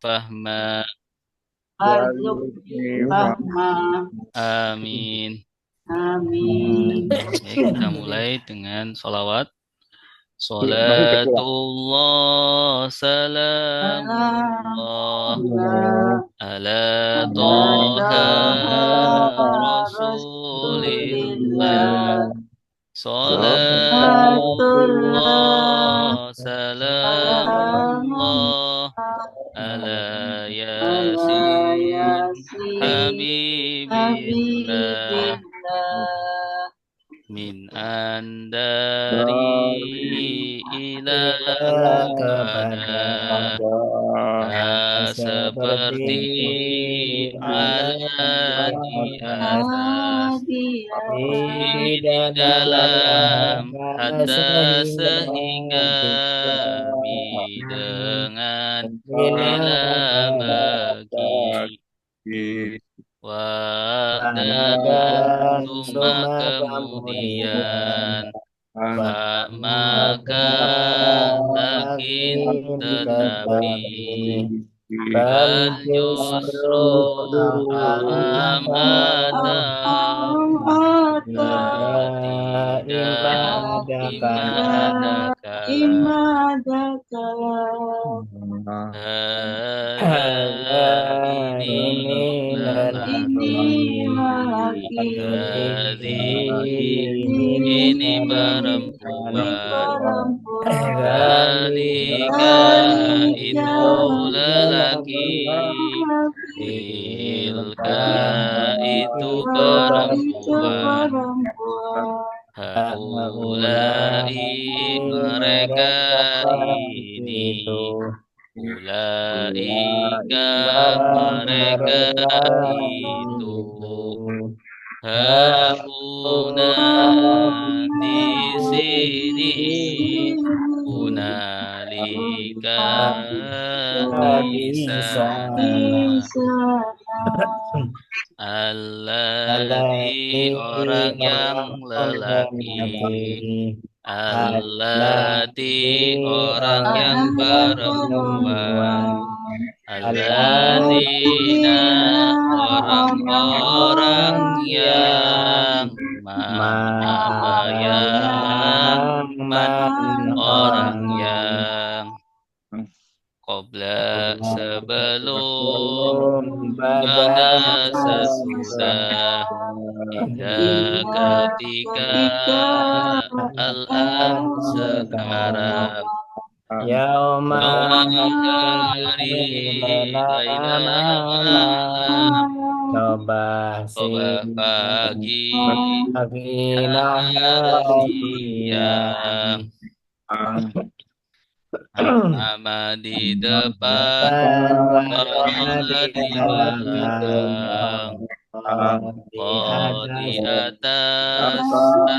fahma. warzuqni fahma. Amin. Amin. Baik, kita mulai dengan sholawat. Masih kecil lah. Salatullah, salamullah, Allah, ala toha Allah, rasulillah. Rasulillah, Salatullah, Salatullah, salam salamullah, ala ala yasin yasin habibillah. habibillah. Min andari ila kepada seperti aladi atas Hadiah di dalam hatta sehingga mi dengan bila bagi dan suma kemudian fa maka lakin tetapi bal justru amata tidak ada kala ini lelaki ini perempuan Dalika itu lelaki Tilka itu perempuan Haulai mereka ini Ulaika mereka itu Hauna di sini Hunalika di sana Alladzi orang yang lelaki Alladzi orang yang perempuan Alladzina orang-orang yang apa yang orang yang Qabla sebelum pada sesudah Ida ketika al-an sekarang Yauma hari Laila malam coba pagi nahari siang Nama di depan Wara di belakang di atas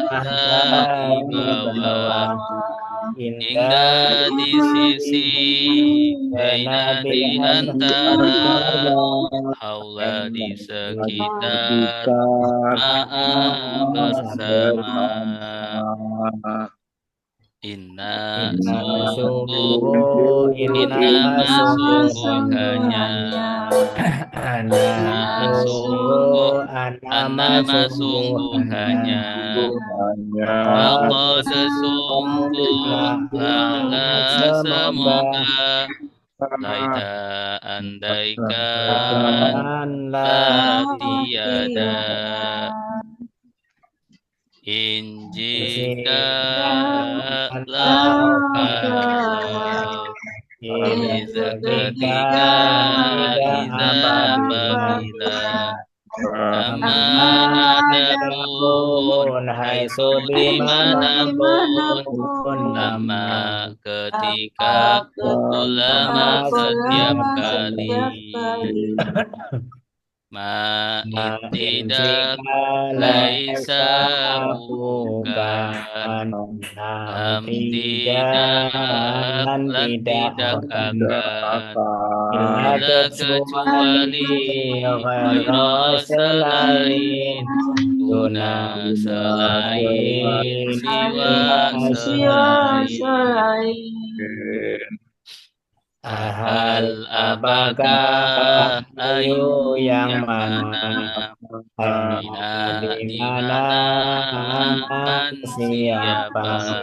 Tahta di bawah Hingga di sisi Baina di antara Haula di sekitar Ma'a bersama Inna sungguh hanya Anama sungguh hanya Waqad sungguh Lala semoga Laita andaikan La tiada Jika kalau Iza ketika Iza apabila Nama adapun Hai dimanapun Nama ketika Ulama setiap kali Ma tidak laisa bukan tidak lan tidak akan illa kecuali ghaira selain guna selain siwa selain apakah ayu yang mana di mana siapa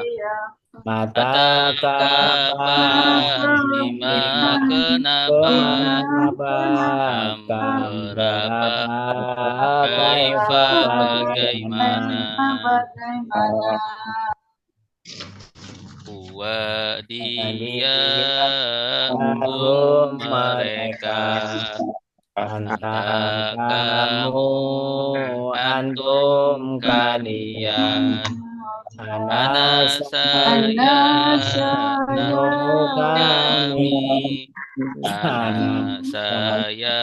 mata kapan di mana kenapa berapa kaifa bagaimana Huwa dia mereka anta kamu antum kalian ana saya nahnu kami ana saya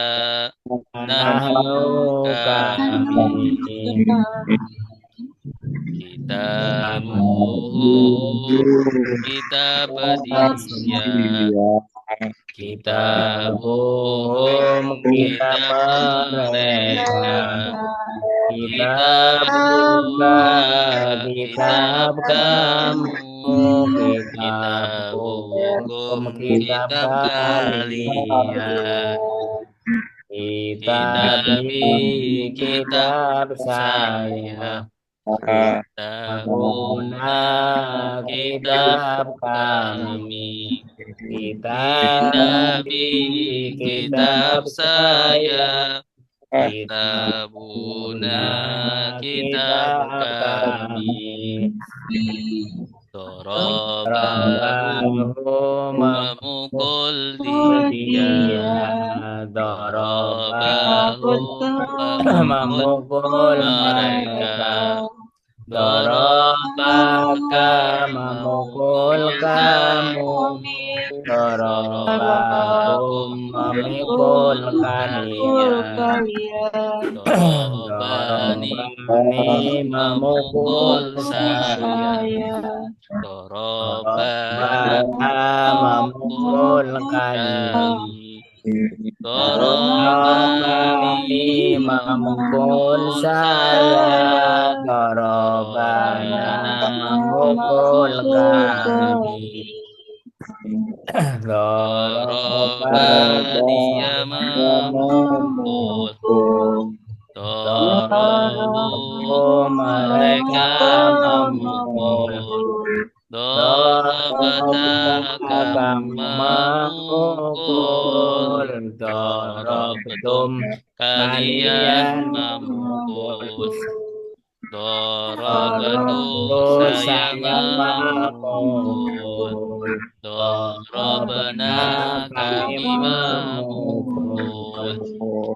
nahnu kami kitab dia kitabuhum kitab mereka kitabuka kitab kamu kitabukum kitab kalian kitab saya kitabuna kitab kami kitab saya kitabuna kitab kami Dorobahu memukul dia Dorobahu memukul mereka Dorobaka memukul kamu Dorobahum memukul kalian Dorobani memukul saya Dorobaka memukul kami Dorobani memukul saya Dorobana memukul kami Dorobani memukul Dorobu mereka memukul Dorobata memukul Dorobetum kalian memukul Dorobatu saya memukul Dorobana kami memukul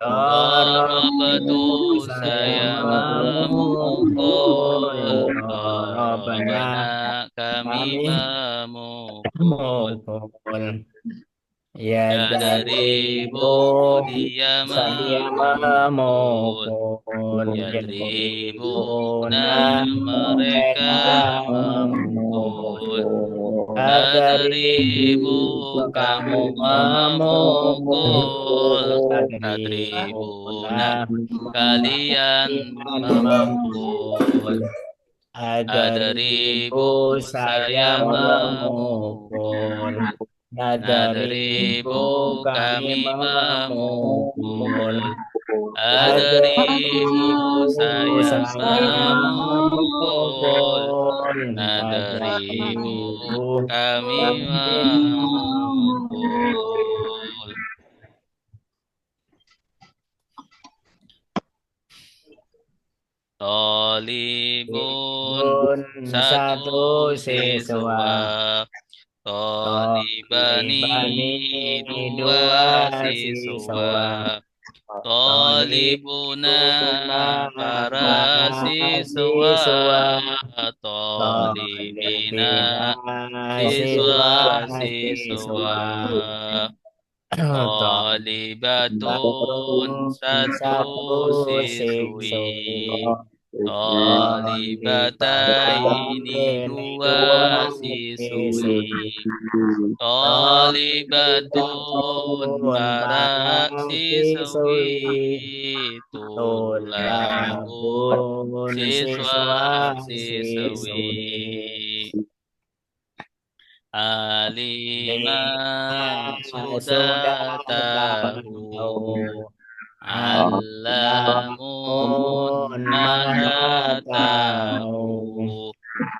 Dorobatu saya memukul Dorobana kami memukul Ya dari dia memukul Ya dari mereka memukul dari kamu memukul Adribuna kalian memukul Adribu saya memukul Adribu kami memukul Adribu saya memukul Adribu kami memukul Tolibun satu siswa Tolibani dua siswa Tolibuna para siswa Tolibina siswa Tolibatun satu siswi Tolibataini dua siswi Tolibatun para siswi Tulabun siswa-siswi aliman sudah sudah tahu, tahu, alamun alamun maha maha tahu, tahu,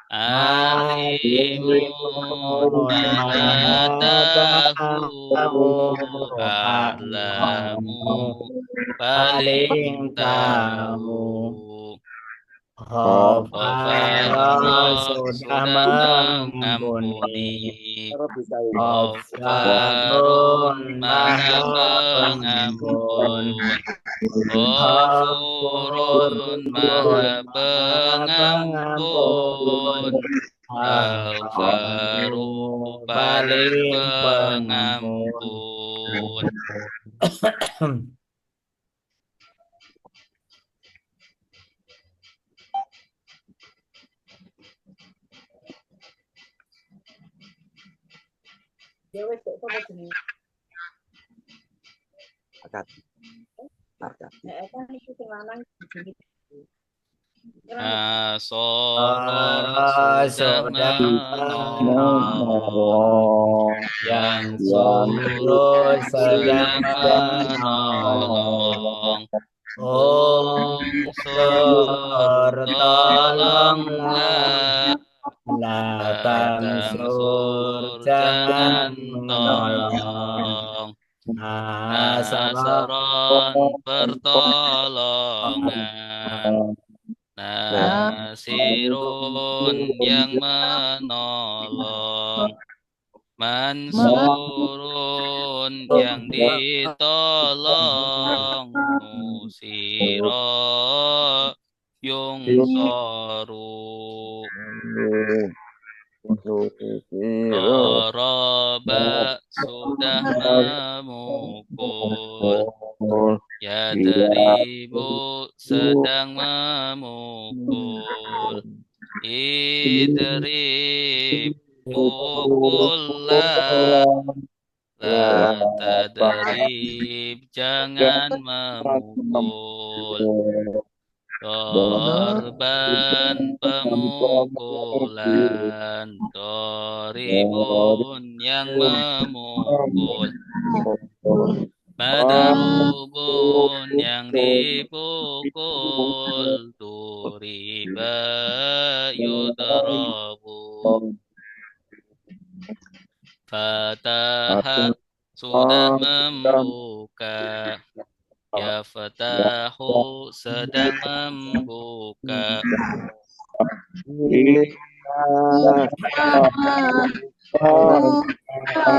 alimun alimun maha maha tahu, tahu, alamu alamu paling paling tahu. tahu. Ghafarah Ghafarah sudah sudah mengampuni, mengampuni, Ghafarun Ghafarun maha maha pengampun, pengampun, Ghafurun Ghafurun maha maha pengampun, pengampun, Ghafaru Ghafaru paling paling pengampun. pengampun. Asoro Para sudah sudah menolong, menolong, yang yang suruh suruh sedang sedang menolong. menolong. Unsur Unsur tolonglah, tolonglah, datang sur tangsur jangan jangan menolong. tolong. Nasron Nasaron pertolongan, Nasirun yang menolong, Mansurun yang ditolong, Nusiro yungsoru, Doroba sudah memukul, Yadribu sedang memukul, Idrib pukullah, la tadrib jangan memukul, Dorban pemukulan, Doribun yang memukul, Madrubun yang dipukul, Duriba yudrabu, Fataha sudah membuka, Ya Fatahu sedang membuka,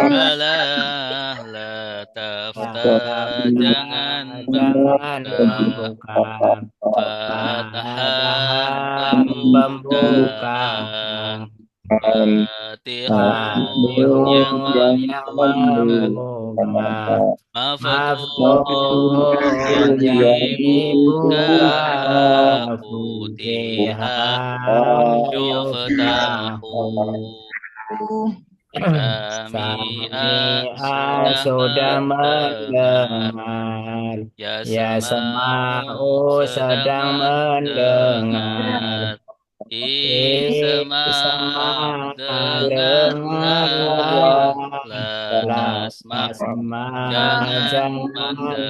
Balah la taftah jangan jangan membuka, membuka. Fatahan Fatahan pembukaan, pembukaan, Fatihun yang Fatihun yang membuka, membuka, Maftuhun yang Maftuhun yang dibuka, dibuka, Futihan Futihan yuftahu, yuftahu. Sami'an Sami'a sudah sudah mendengar, mendengar, Ya Ya Sema'u Sama'u sedang sedang mendengar, mendengar, Isma' Sama dengarlah, dengarlah, La La tasma' Asma jangan jangan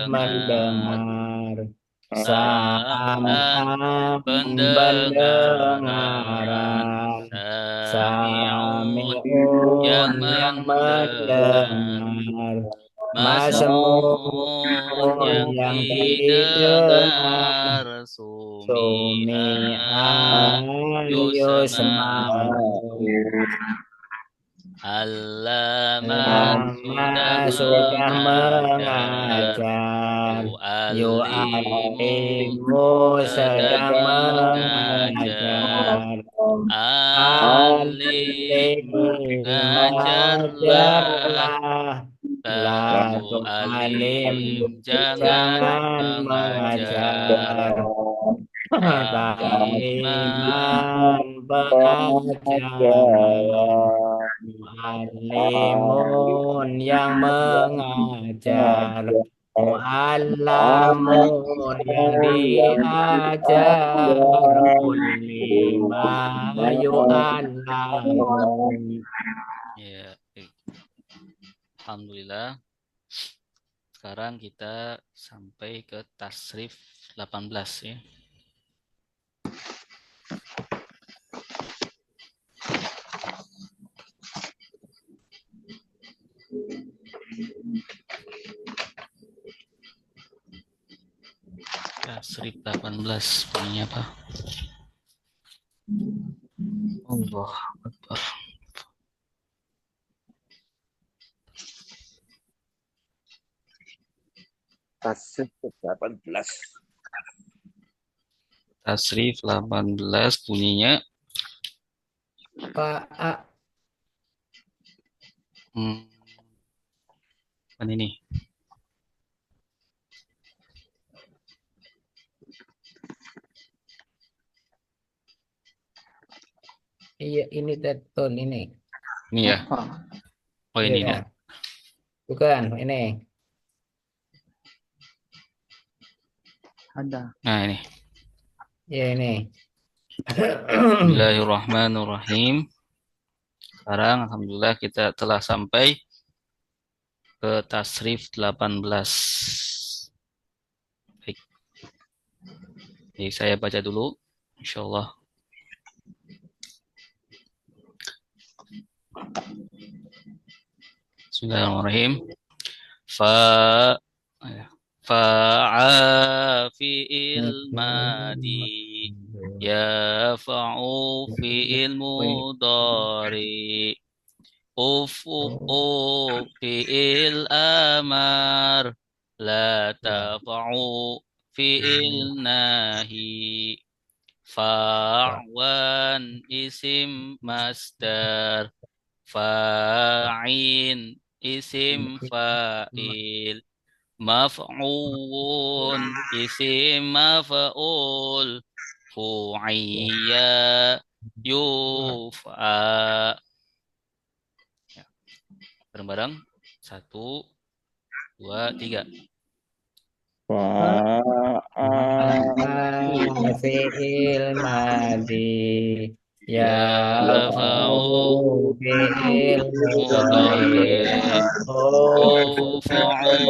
mendengar, mendengar, Sam'an Sam'an pendengaran, pendengaran, Sami'un yang Sami'un yang mendengar, mendengar, Masmu'un Masmu'un yang yang didengar, didengar, Sumi'an Sumi'an yusma'u, yusma'u. Allama sudah Lama sudah mengajar, mengajar, Yu'allimu Yu'alimu sedang sedang mengajar, mengajar, Alim Alim ngajarlah, ajarlah, La Latu alim alim jangan jangan mengajar, mengajar, Ta'liman Ta'liman pengajaran, Mu'allimun yang mengajar, Mu'allamun yang diajar, Kulli ma yu'allamu. Ya, alhamdulillah. Sekarang kita sampai ke tasrif 18 ya. Tasrif 18 bunyinya apa? Allah Akbar. Tasrif 18. Tasrif 18 bunyinya Fa'a. ini. Iya, ini Ton ini. Ini ya. Oh ini Iya. ya. Bukan, ini. Ada. Nah ini. Ya, ini. Bismillahirrahmanirrahim. Sekarang alhamdulillah kita telah sampai ke tasrif 18. Baik. Jadi saya baca dulu insyaallah. Bismillahirrahmanirrahim. Fa'a fi'il madi yafa'u fi'il mudari ufu fi'il amar la tafa'u fi'il nahi fa'wan isim masdar fa'in isim fa'il maf'un isim maf'ul fu'iyya yuf'a. Ya, bareng-bareng 1 2 3. Fi'il madi Yafa'u fi'il mudhari ufu'u fi'il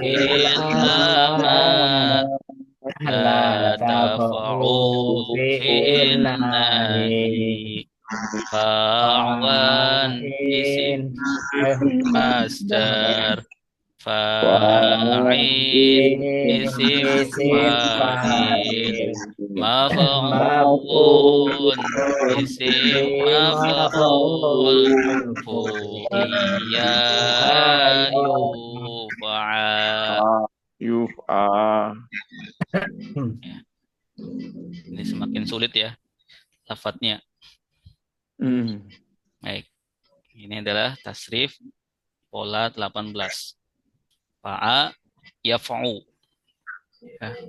fi'il amar amar la tafa'u fi'il nahi fa'wan isim masdar fa'in isim fa'il maf'ul isim maf'ul fu'iyya yuf'a. Ya, ini semakin sulit ya lafadznya. Baik. Ini adalah tasrif pola 18. Fa'a yaf'u.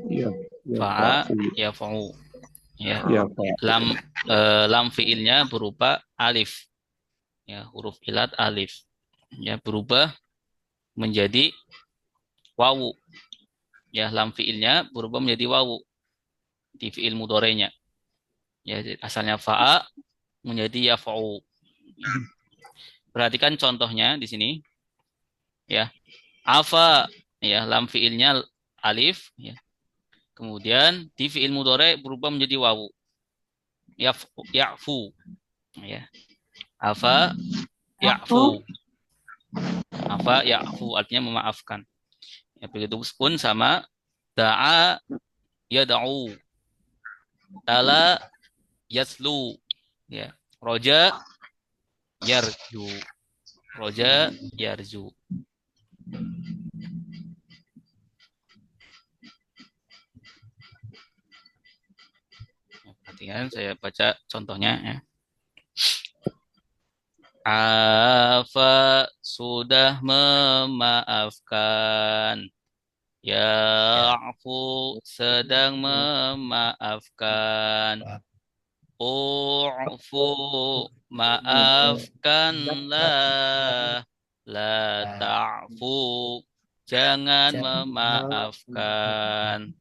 Ya. Fa'a yaf'u. Ya. Lam fiilnya berupa alif. Ya, huruf ilat alif. Ya, berubah menjadi wawu. Ya, lam fiilnya berubah menjadi wawu di fiil mudorenya. Ya, asalnya fa'a menjadi yaf'u. Ya. Perhatikan contohnya di sini. Ya. Afa, ya, lam fiilnya alif, ya. Kemudian di fiil mudhari berubah menjadi wawu. Ya'fu. Ya. Afa ya'fu. Afa ya'fu artinya memaafkan. Ya, begitu pun sama da'a yad'u. Tala yaslu. Ya. Roja yarju. Roja yarju. Perhatikan saya baca contohnya ya. Afa sudah memaafkan. Ya'fu sedang memaafkan. U'fu maafkanlah. La ta'fu jangan memaafkan.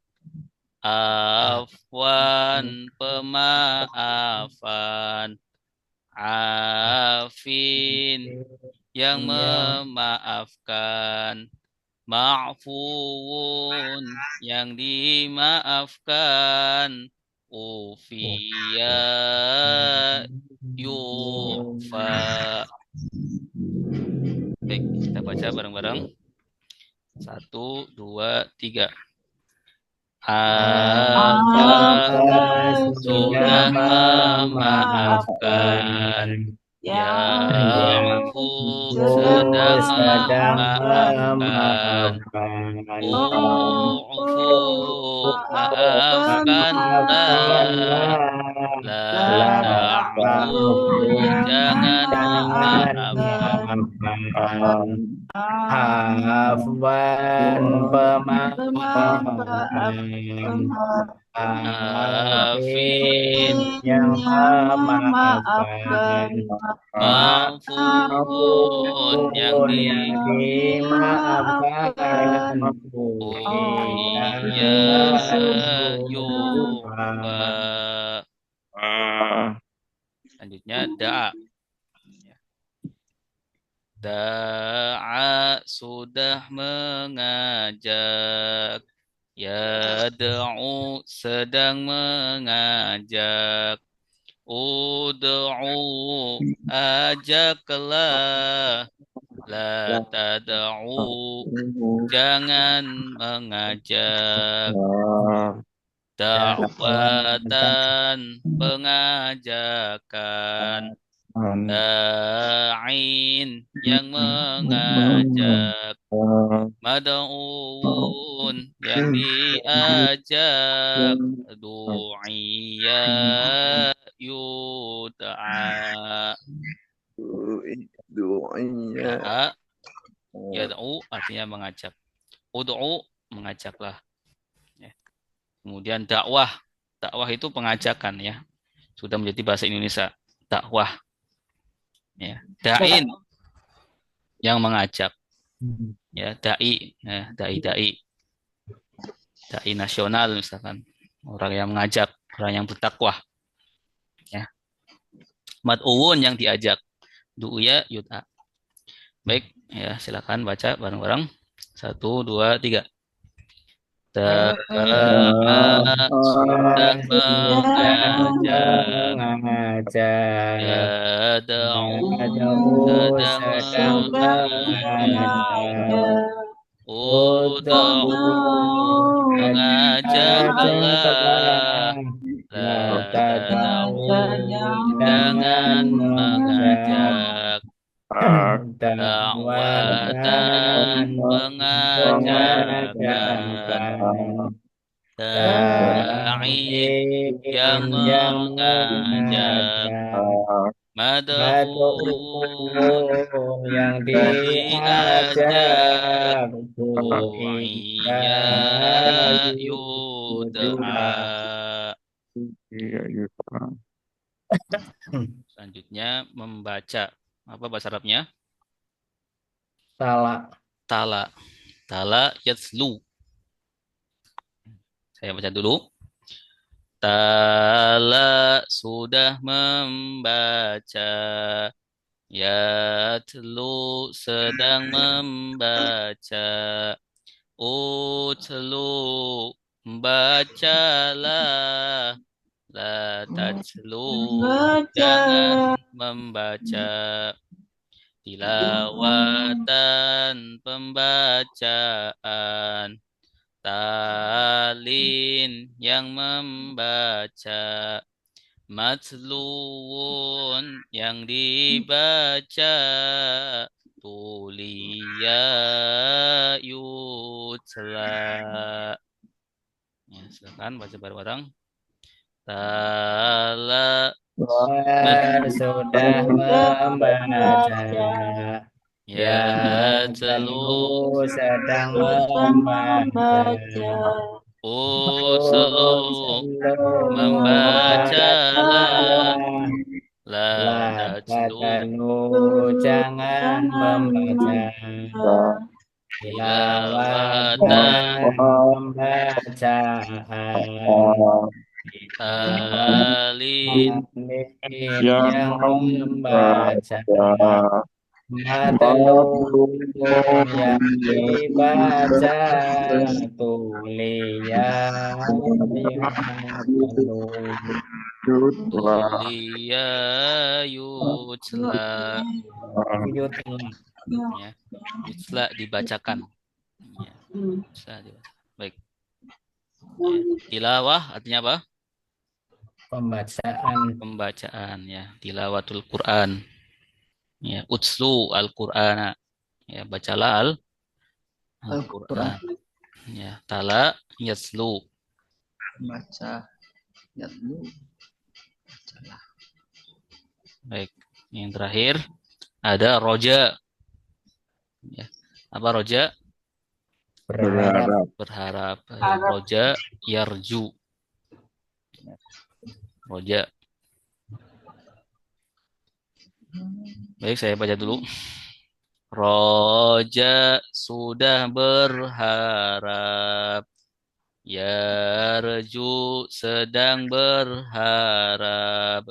Afwan pemaafan. Afin, yang memaafkan. Ma'fuun, yang dimaafkan. Ufiya, yufa. Baik, kita baca bareng-bareng. 1, 2, 3. Apa sudah memaafkan, Ya'fu sedang memaafkan, U'fu maafkanlah, La ta'fu jangan memaafkan. Afwan pemaafan. Afin, yang memaafkan. Ma'fun, yang dimaafkan. Ufiya, yufa. Selanjutnya da'a. Da'a sudah mengajak. Yad'u sedang mengajak. Ud'u ajaklah. La tad'u jangan mengajak. Da'watan pengajakan. Da'in yang mengajak. Mad'un yang diajak. Du'iya yud'a. Da'a, yad'u artinya mengajak. Ud'u mengajaklah. Ya. Kemudian dakwah. Dakwah itu pengajakan ya. Sudah menjadi bahasa Indonesia. Dakwah. Ya. Da'in yang mengajak. Ya, dai, ya, dai nasional misalkan, orang yang mengajak, orang yang bertakwa. Ya. Mad'uun yang diajak. Du'ya yud'a. Baik, ya silakan baca bareng-bareng. 1, 2, 3. Da'a sudah mengajak. Yada'u sedang mengajak. Ud'u mengajaklah. La tad'u jangan mengajak. Da'watan pengajakan. Da'i yang mengajak. Mad'un yang diajak. Du'iya yud'a. Selanjutnya membaca. Apa bahasa Arabnya? Tala. Tala. Tala yatslu. Saya baca dulu. Tala sudah membaca. Yatlu sedang membaca. Utlu bacalah. La tatlu jangan membaca. Tilawatan pembacaan. Talin yang membaca. Matluun yang dibaca. Tuliya yutla. Ya, silakan baca bareng-bareng. Tala sudah membaca. Ya telu sedang membaca. Uslu membacalah. La tatlu jangan membaca. Tilawatan pembacaan. talin yang membaca, matlun yang dibaca, tuliya tuliya yutla ya, yutla dibacakan ya, yutla dibacakan. Baik ya. Tilawah artinya apa? Pembacaan ya, tilawatul Quran ya, utslu al-Qur'ana ya, bacalah Al-Quran ya, tala yaslu Baca. Yatlu. Bacalah. baik. Yang terakhir ada roja ya, apa roja? Berharap ya, roja yarju roja. Baik, saya baca dulu. Roja sudah berharap, yarju sedang berharap,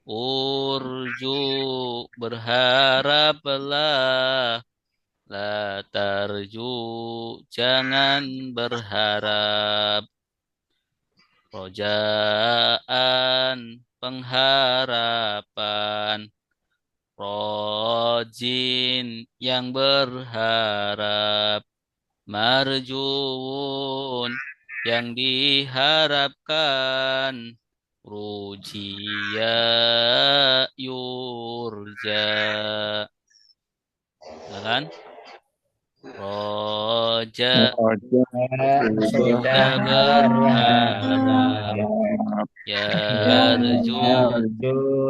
urju berharaplah, la tarju jangan berharap, rojaan pengharapan, rojin yang berharap, marjuun yang diharapkan, rujiya yurja. Silakan. Roja sudah berharap, yarju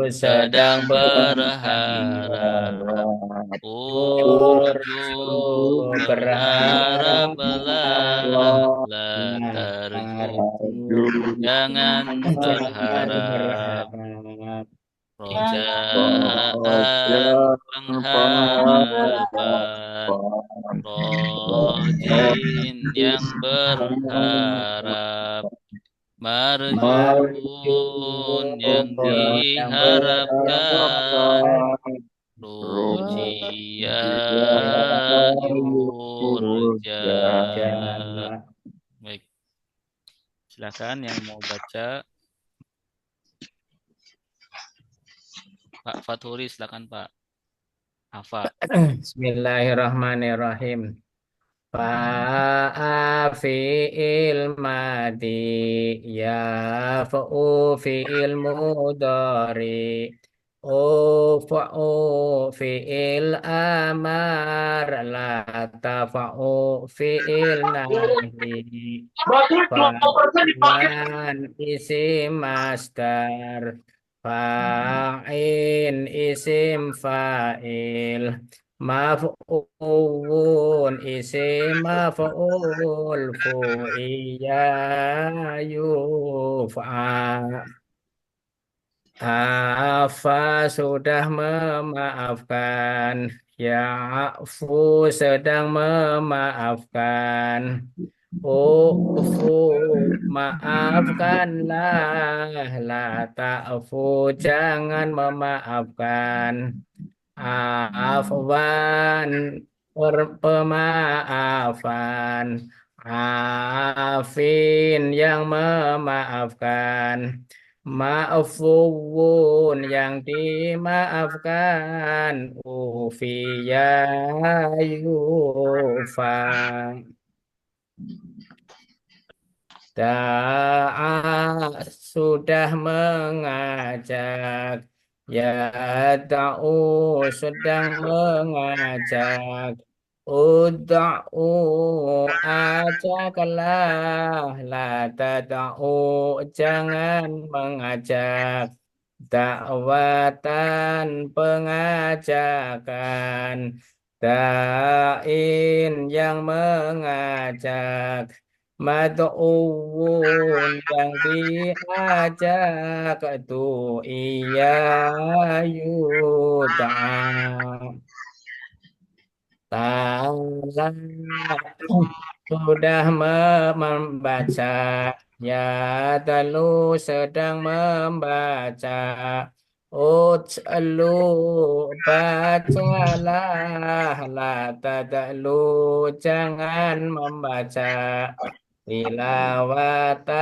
sedang berharap, urju berharaplah, la tarju jangan berharap, rojaan pengharapan, rojin yang berharap, marjuun yang diharapkan, rujiya yurja. Baik, silakan yang mau baca. Pak Fathuri, silakan Pak. Hafa. Bismillahirrahmanirrahim. Fa'afi'il madi ya fa'u fi'il mudari fa'u fi'il amar la tafa'u fi'il nahi fa'an isim masdar fa'in isim fa'il maf'ulun isim maf'ul fu'iya yuf'a afa sudah memaafkan, ya'fu sedang memaafkan, ufu maafkanlah, la ta'fu jangan memaafkan, afwan pemaafan, afin yang memaafkan, ma'fuwun yang dimaafkan, ufiya yufa. Da'a sudah mengajak, ya ta'u sedang mengajak, ud'u ajaklah, la tad'u jangan mengajak, dakwatan pengajakan, da'in yang mengajak, mad'uun yang diajak, tu iya yud'a. Ta'ala sudah membaca, Ya talu sedang membaca. Utlu bacalah. La tadlu jangan membaca. Tilawatan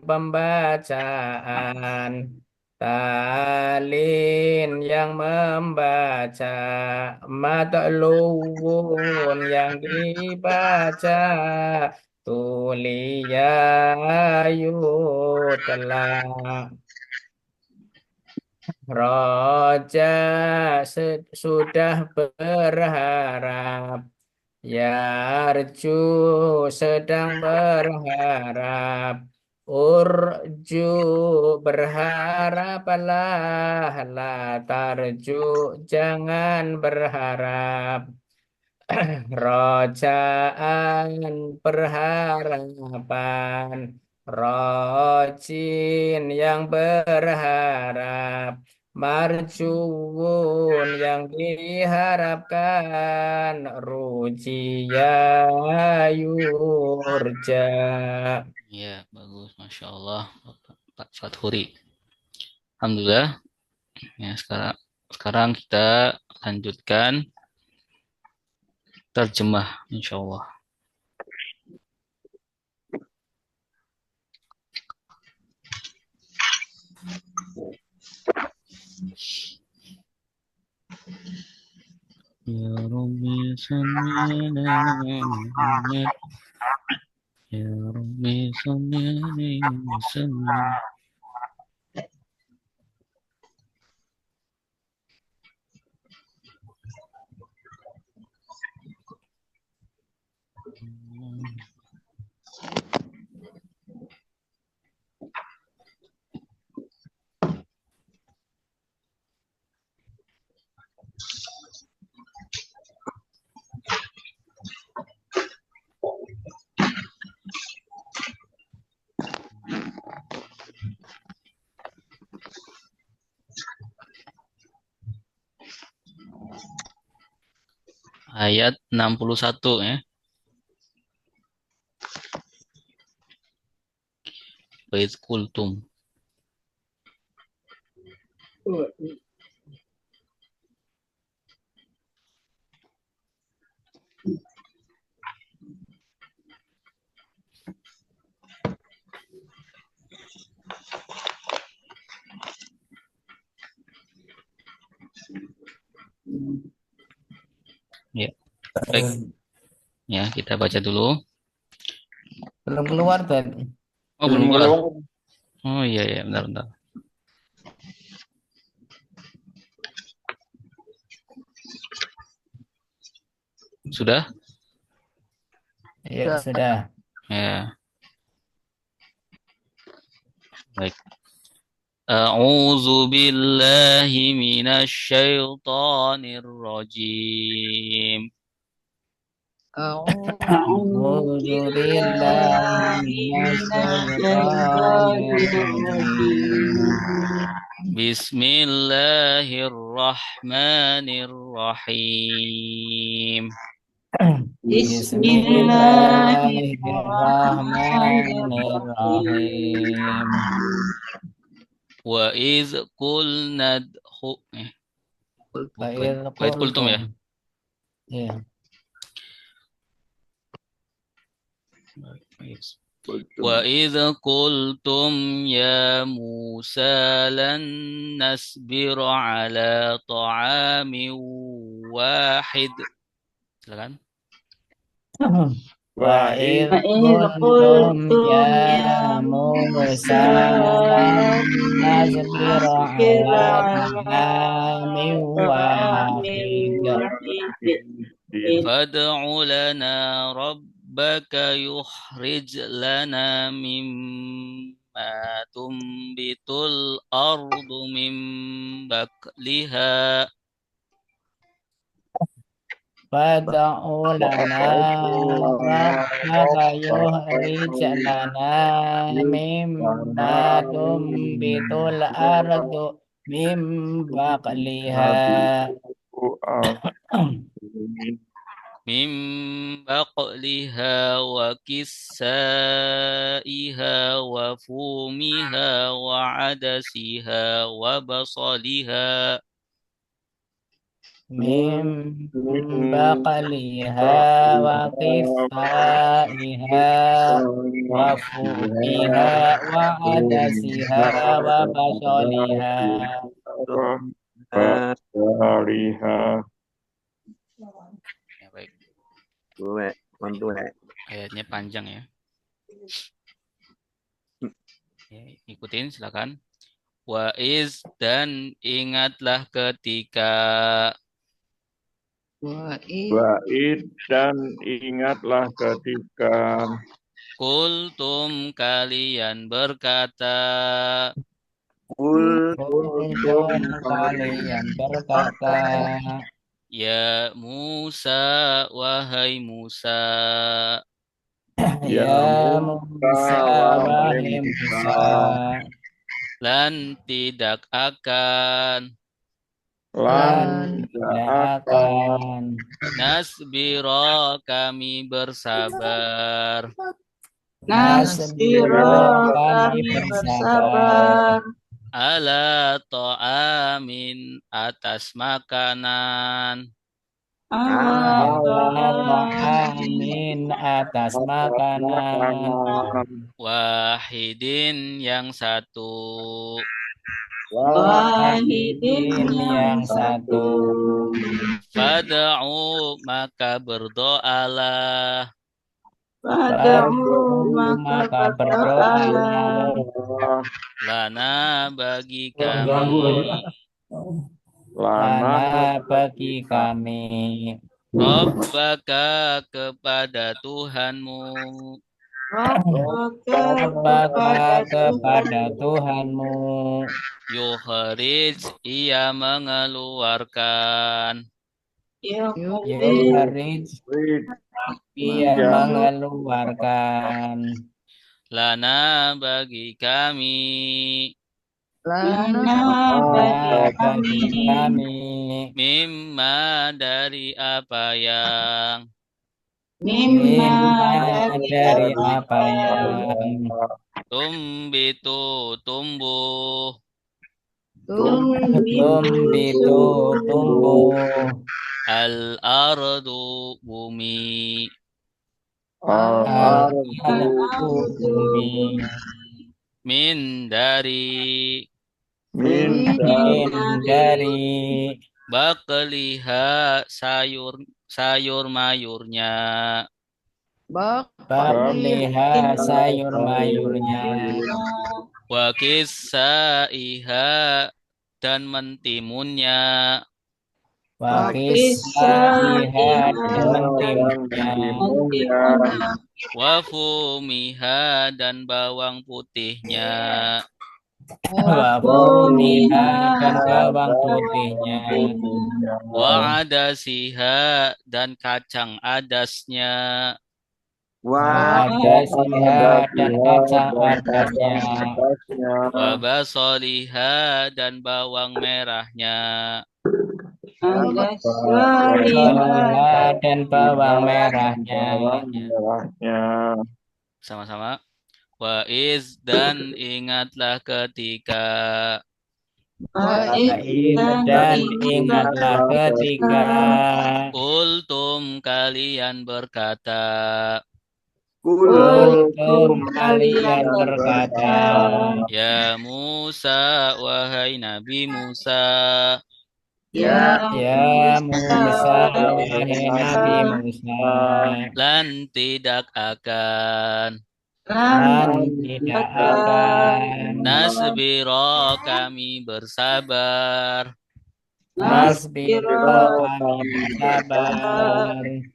pembacaan. Talin yang membaca. Matluun yang dibaca. Tulia yutla. Roja sudah berharap. Yarju sedang berharap. Urju berharaplah. La tarju jangan berharap. Rojaan berharapan. Rojin yang berharap. Marjuun yang diharapkan. Rujiya yurja. Ya, bagus. Masya Allah. Pak Fathuri. Alhamdulillah. Ya, sekarang kita lanjutkan terjemah, insya Allah. Ya Rabbi salli ala Muhammad. Ya Rabbi salli alaihi wasallam. Ayat 61 ya. Bait kultum. Ya, baik. Ya, kita baca dulu. Belum keluar tadi. Oh, belum keluar. Oh iya ya, bentar. Sudah? Ya, sudah. Ya. Baik. A'udzu billahi minasy syaithanir rajim. A'udzu billahi minasyaitonir rajim. Bismillahirrahmanirrahim. Bismillahirrahmanirrahim. Wa iz qulna Bait kultum ya. Ya. Wa iz qultum ya Musa lan nasbira ala ta'amin wahid. Silakan. Wa idh qultum ya Musa lan nasbira ala ta'amin wahid. Fad'u lana rabbaka yukhrij lana mimma tumbitul ardu min bakliha. Fad'u lana rabbaka yukhrij lana mimma tumbitul ardu mim baqliha Mim baqliha wa kissaiha wa fumiha wa adasiha wa basaliha. Mim baqliha wa qithaiha wa fumiha wa adasiha wa basaliha. Basaliha. Ya, baik. Ayatnya panjang ya. Ya, ikutin silakan. Wa iz dan ingatlah ketika Wa'id dan ingatlah ketika kultum kalian berkata Kultum kalian berkata, ya Musa wahai Musa ya Musa, wahai Musa, lan tidak akan lan tidak akan nasbiro kami bersabar nasbiro kami bersabar ala ta'amin atas makanan amin atas makanan wahidin yang satu wahidin yang satu. fad'u maka berdoalah Maka berdoalah lana bagi kami lana bagi kami Rabbaka kepada Tuhanmu Rabbaka kepada Tuhanmu yukhrij ia mengeluarkan Yukhrij ia mengeluarkan lana bagi kami mimma dari apa yang dari apa yang tumbuh tumbuh al-ardu bumi bumi min dari bakliha sayur mayurnya bakliha sayur mayurnya wa kisaiha dan mentimunnya wa kisaiha dan mentimunnya wa fumiha dan bawang putihnya wa fumiha dan bawang putihnya wa adasiha dan kacang adasnya wa adasiha dan kacang adasnya wa basaliha dan bawang merahnya dan bawang merahnya sama-sama. Wa iz dan ingatlah ketika kultum kalian berkata ya Musa wahai Nabi Musa Ya Musa, wahai Nabi Musa, lan tidak akan nasbiro kami bersabar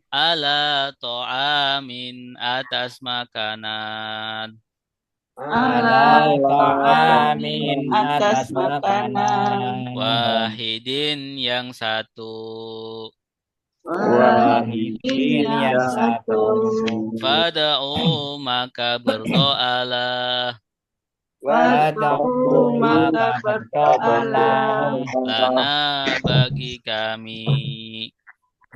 ala to'amin atas makanan wahidin yang satu fada'u maka berdoalah lana bagi kami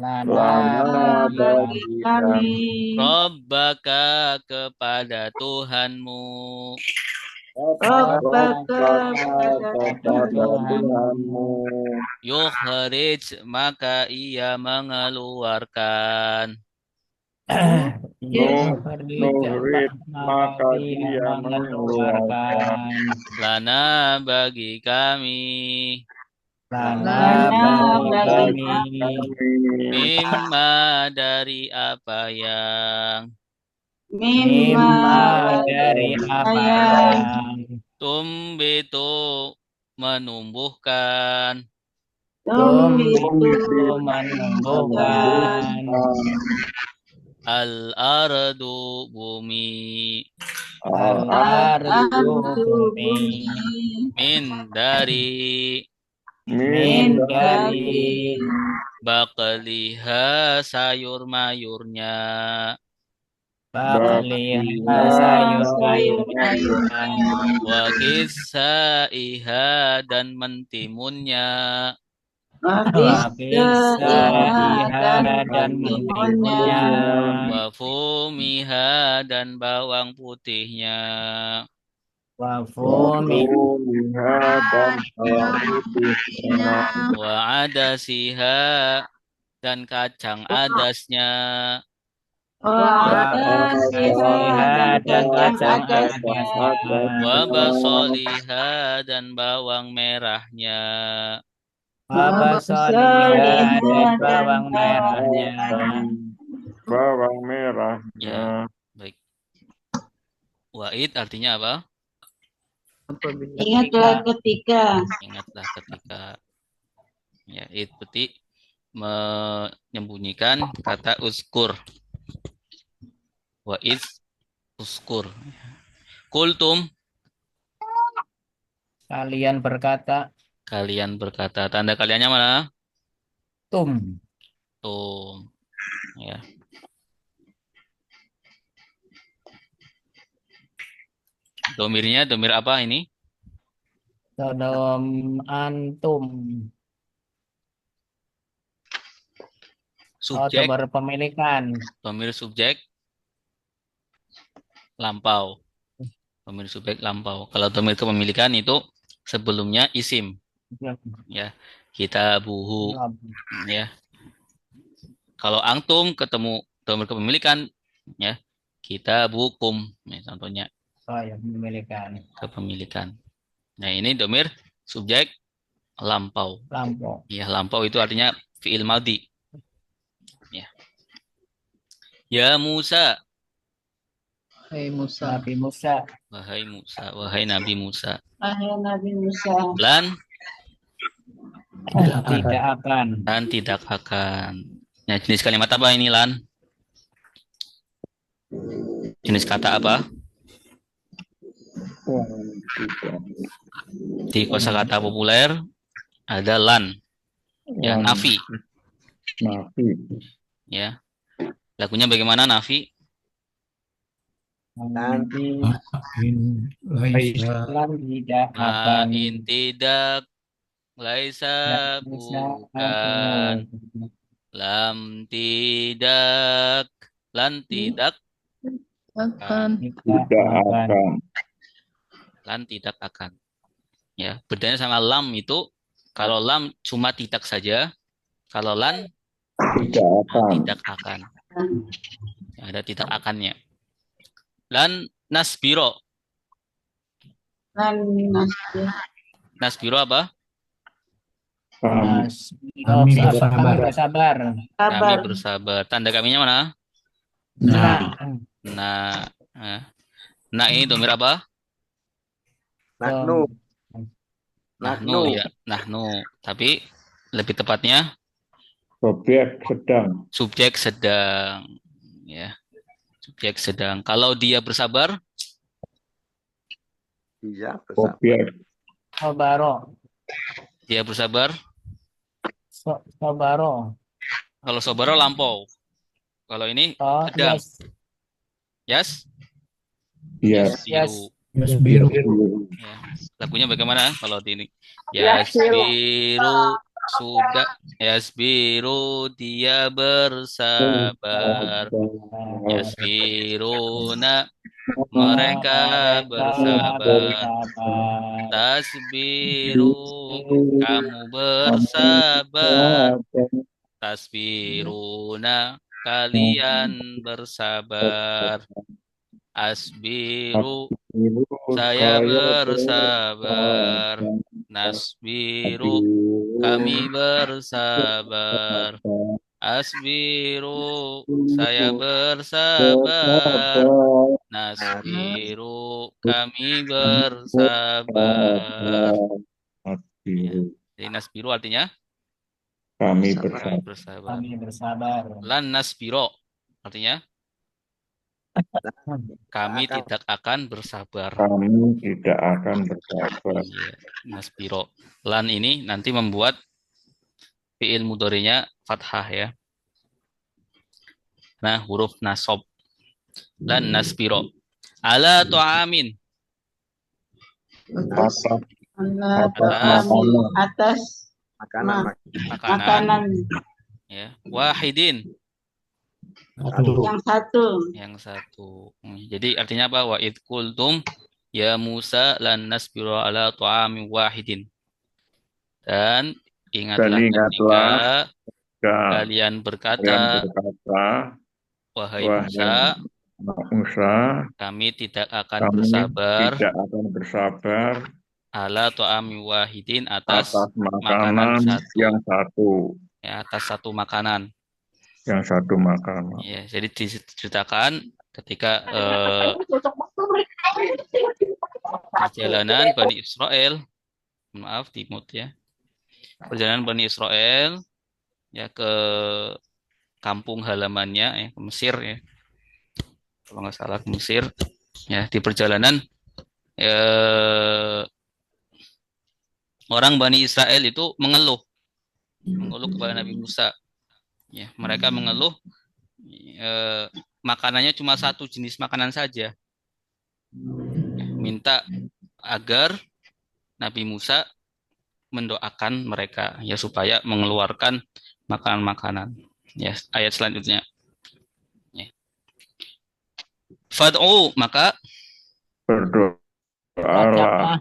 lana bagi kami. Rabbaka kepada Tuhanmu. Rabbaka kepada Tuhanmu. Yukhrij maka ia mengeluarkan. Nuhrid maka dia mengeluarkan. Lana bagi kami. Lana bagi kami. Mimma dari apa yang. Mimma dari apa yang. Tumbitu menumbuhkan. Tumbitu menumbuhkan. Al-ardu bumi. Al-ardu bumi. Min dari. Bakliha sayur mayurnya. Bakliha sayur mayurnya. Wa kisaiha dan mentimunnya. Kisaiha dan mentimunnya. Wa fumiha dan bawang putihnya. Wa fumiha dan bawang putihnya. Wa adasiha dan kacang adasnya. Wa adasiha dan kacang adasnya. Wa basoliha dan bawang merahnya. Basoliha dan bawang merahnya. Bawang merahnya. Ya, baik. Wa'id artinya apa? Ingatlah ketika. Ingatlah ketika. Ya, id berarti menyembunyikan kata uskur. Wa'id uskur. Kultum. Kalian berkata. Kalian berkata. Tanda kaliannya mana? Tum. Tum. Ya. Domirnya, domir apa ini? Dom antum. Subjek. Berpemilikan. Domir subjek. Lampau. Domir subjek lampau. Kalau domir kepemilikan itu sebelumnya isim. Ya. Kita buhu. Ya. Kalau antum ketemu domir kepemilikan, ya. Kita bukum. Ya, contohnya. Ya, Kepemilikan. Nah, ini domir subjek lampau. Lampau. Ya, lampau itu artinya fi'il madhi. Ya. Ya Musa. Hai Musa. Nabi Musa. Wahai Musa, wahai Nabi Musa. Wahai Nabi Musa. Lan tidak akan. Dan tidak akan. Ya, jenis kalimat apa ini, Lan? Jenis kata apa? Di kosakata populer ada lan. Ya, nafi. Ya. Lagunya bagaimana nafi? Nanti tidak akan. Tidak laisa bukan. Lam tidak. Lan tidak Akan. Lan tidak akan. Ya, bedanya sama lam itu kalau lam cuma tidak saja, kalau lan tidak akan. Ya, ada tidak akannya. Lan nasbiro. Nasbiro apa? Kami bersabar. Kami bersabar. Tanda kaminya mana? Nah ini domir apa? Nahnu ya, nahnu. Tapi lebih tepatnya subjek sedang. Ya. Subjek sedang. Kalau dia bersabar? Dia bersabar. Sobaro. Dia bersabar? Sobaro. Kalau sobaro lampau. Kalau ini sedang. Yes? Yes. Biru. Ya. Lagunya bagaimana kalau di ini? Yes, biru sudah yasbiru dia bersabar. Yasbiruna mereka bersabar. Tasbiru kamu bersabar. Tasbiruna kalian bersabar. Asbiru saya bersabar. Nasbiru kami bersabar. Asbiru saya bersabar. Nasbiru kami bersabar. Ya. Jadi nasbiru artinya Kami kami bersabar. bersabar. Lan nasbiro artinya kami tidak akan bersabar. Kami tidak akan bersabar. Iya, nasbiro. Lan ini nanti membuat fiil mudhari'nya fathah ya. Nah, huruf nasab. Lan nasbiro. Ala tu'amin. Atas atas Makanan. makanan Ya. Wahidin. yang satu. Jadi artinya apa? Wa id qultum ya Musa lan nasbiru ala tu'amin wahidin. Dan ingatlah ketika kalian berkata, wahai Musa, kami tidak akan bersabar ala tu'ami wahidin atas makanan yang satu. Ya, atas satu makanan. Yang satu makanan. Ya, jadi diceritakan ketika perjalanan Bani Israel, maaf Timut ya, perjalanan Bani Israel ya ke kampung halamannya ya, ke Mesir ya, kalau nggak salah ke Mesir ya, di perjalanan orang Bani Israel itu mengeluh kepada Nabi Musa. Ya, mereka mengeluh makanannya cuma satu jenis makanan saja. Ya, minta agar Nabi Musa mendoakan mereka ya supaya mengeluarkan makanan-makanan. Ya, ayat selanjutnya. Ya. Fad'u maka berdoalah.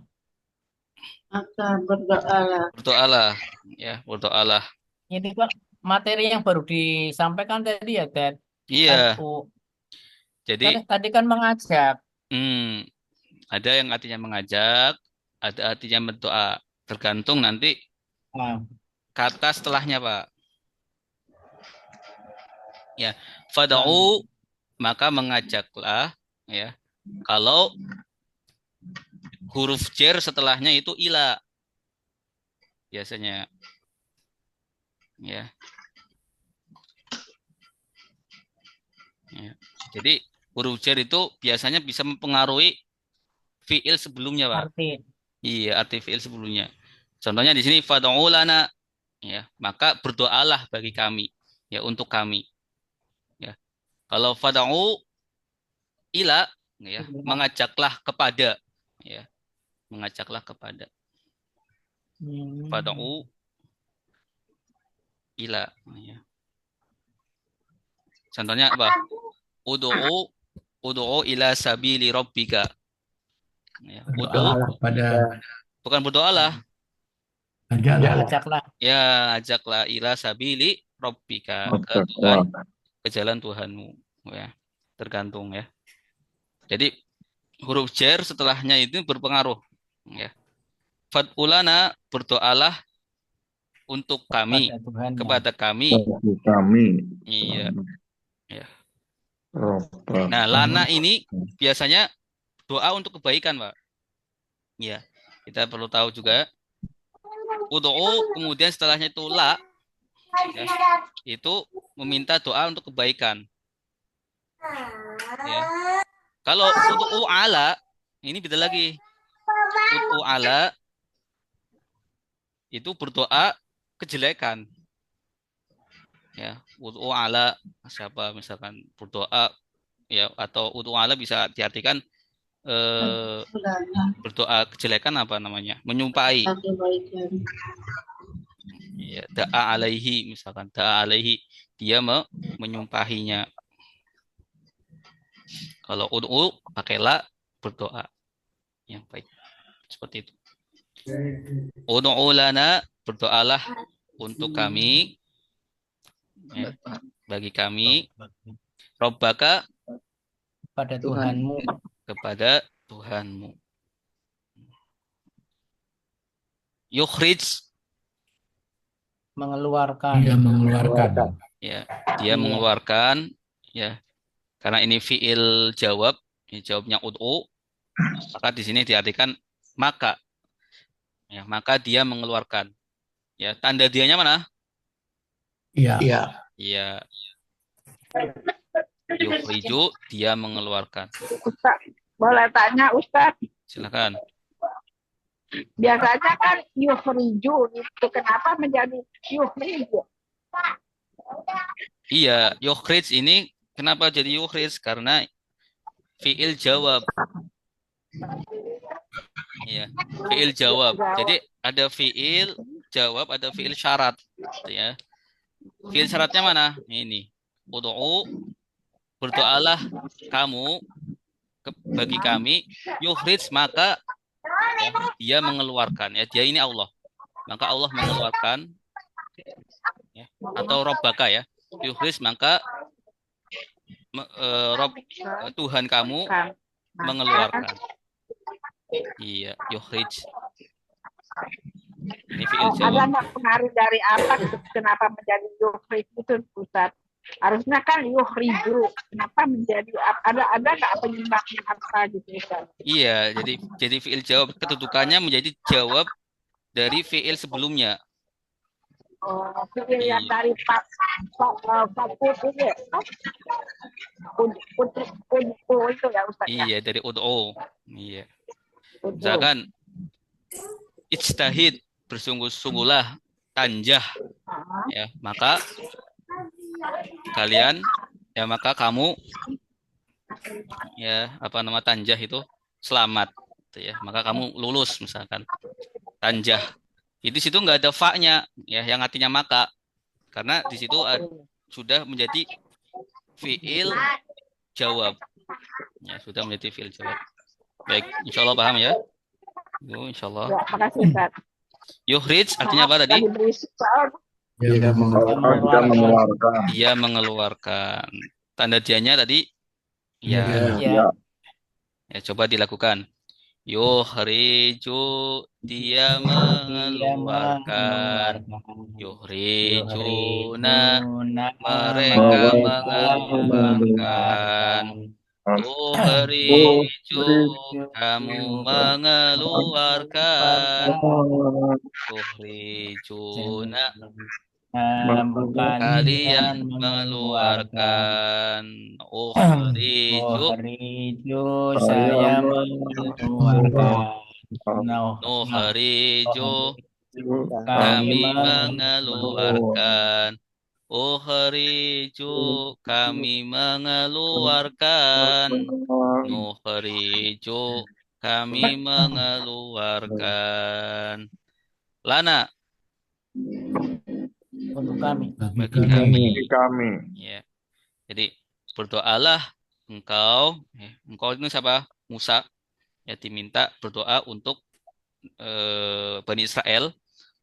Maka berdoalah. Berdoalah ya, berdoalah. Ini Pak materi yang baru disampaikan tadi ya, Dad. Iya. Jadi tadi kan mengajak. Ada yang artinya mengajak, ada artinya berdoa. Tergantung nanti kata setelahnya, Pak. Ya, fad'u maka mengajaklah ya. Kalau huruf jar setelahnya itu ila. Biasanya ya. Ya. Jadi huruf jar itu biasanya bisa mempengaruhi fiil sebelumnya, Pak. Arti. Iya, arti fiil sebelumnya. Contohnya di sini fad'u lana ya, maka berdoalah bagi kami ya, untuk kami. Ya. Kalau fad'u ila ya, mengajaklah kepada ya. Mengajaklah kepada. Fad'u ila ya. Contohnya apa? Ud'u ila sabili rabbika. Ya, bukan berdoalah. Ajaklah. Ya, ajaklah ila sabili rabbika ke jalan Tuhanmu ya. Tergantung ya. Jadi huruf jar setelahnya itu berpengaruh ya. Fad'ulana berdoalah untuk kami kepada kami. Iya. Ya. Nah, lana ini biasanya doa untuk kebaikan, Pak. Ya, kita perlu tahu juga. Ud'u kemudian setelahnya itu la, ya, itu meminta doa untuk kebaikan. Ya. Kalau ud'u ala, ini beda lagi. Ud'u ala itu berdoa kejelekan. Ya, ud'u ala siapa misalkan berdoa ya, atau ud'u ala bisa diartikan berdoa kejelekan apa namanya? Menyumpahi. Ya, da'a alaihi misalkan da'a alaihi dia menyumpahinya. Kalau ud'u pakai la berdoa. Yang baik. Seperti itu. Ud'u lana berdoalah untuk kami ya, bagi kami Rabbaka pada Tuhanmu. kepada Tuhanmu. Yukhrij Mengeluarkan. Dia mengeluarkan. ya, Iya. dia mengeluarkan ya. Karena ini fiil jawab, ini jawabnya ud'u, maka di sini diartikan maka. Ya, maka dia mengeluarkan. Ya, tanda dianya mana? Iya. Ya, yukhriju dia mengeluarkan. Ustaz, boleh tanya Ustaz? Silakan. Biasanya kan yukhriju itu kenapa menjadi yukhriju? Iya, yukhrij ini kenapa jadi yukhrij? Karena fiil jawab. Iya, fiil jawab. Jadi ada fiil jawab, ada fiil syarat. Ya. Fiil syaratnya mana? Ini. Ud'u berdoalah kamu bagi kami yukhrij maka ya, dia mengeluarkan ya dia ini Allah maka Allah mengeluarkan ya, atau Rabbaka ya yukhrij maka Tuhan kamu mengeluarkan iya yukhrij ini fiil Ada jawab. nggak pengaruh dari apa kenapa menjadi yukhrij itu Ustaz? Harusnya kan yukhriju. Kenapa menjadi ada nggak penyebabnya apa gitu Ustaz? Iya jadi fiil jawab kedudukannya menjadi jawab dari fiil sebelumnya. Oh, fiil yang dari Pak itu ya. Itu ya Ustaz ya. Iya dari ud'u. Iya. Ud'u. Misalkan ijtahid bersungguh-sungguhlah tanjah ya maka kalian ya maka kamu ya apa nama tanjah itu selamat gitu ya maka kamu lulus misalkan tanjah di situ nggak ada fa-nya ya yang artinya maka karena di situ sudah menjadi fiil jawab ya sudah menjadi fiil jawab. Baik, insyaallah paham ya. Yo, insyaallah. Ya, makasih Ustaz. Yukhrij artinya apa tadi? Dia mengeluarkan. Dia mengeluarkan. Tanda dianya tadi ya. Iya. Ya coba dilakukan. Yukhriju dia mengeluarkan. Yukhrijuna mereka mengeluarkan. Tukhriju kamu mengeluarkan. Tukhrijuna kalian mengeluarkan. Ukhriju saya mengeluarkan. Nukhriju kami mengeluarkan. Ukhriju kami mengeluarkan. Nukhriju kami mengeluarkan. Lana Untuk kami. bagi kami. ya. Jadi berdoalah engkau engkau itu siapa? Musa ya diminta berdoa untuk Bani Israel.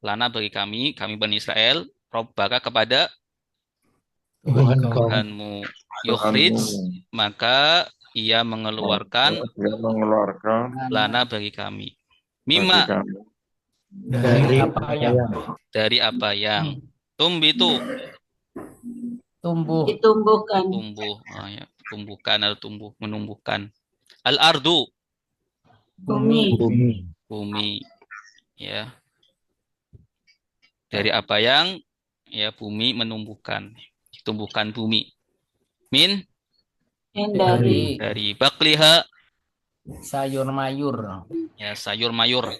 Lana bagi kami Bani Israel. Rabbaka kepada Tuhanmu. Yukhrij maka ia mengeluarkan lana bagi kami. Mimma dari apa yang tumbitu Ditumbuhkan. ya, tumbuhkan atau menumbuhkan. Al-ardu Bumi. ya. Dari apa yang ya bumi menumbuhkan. Tumbuhkan bumi. Min dari bakliha sayur mayur. ya sayur mayur.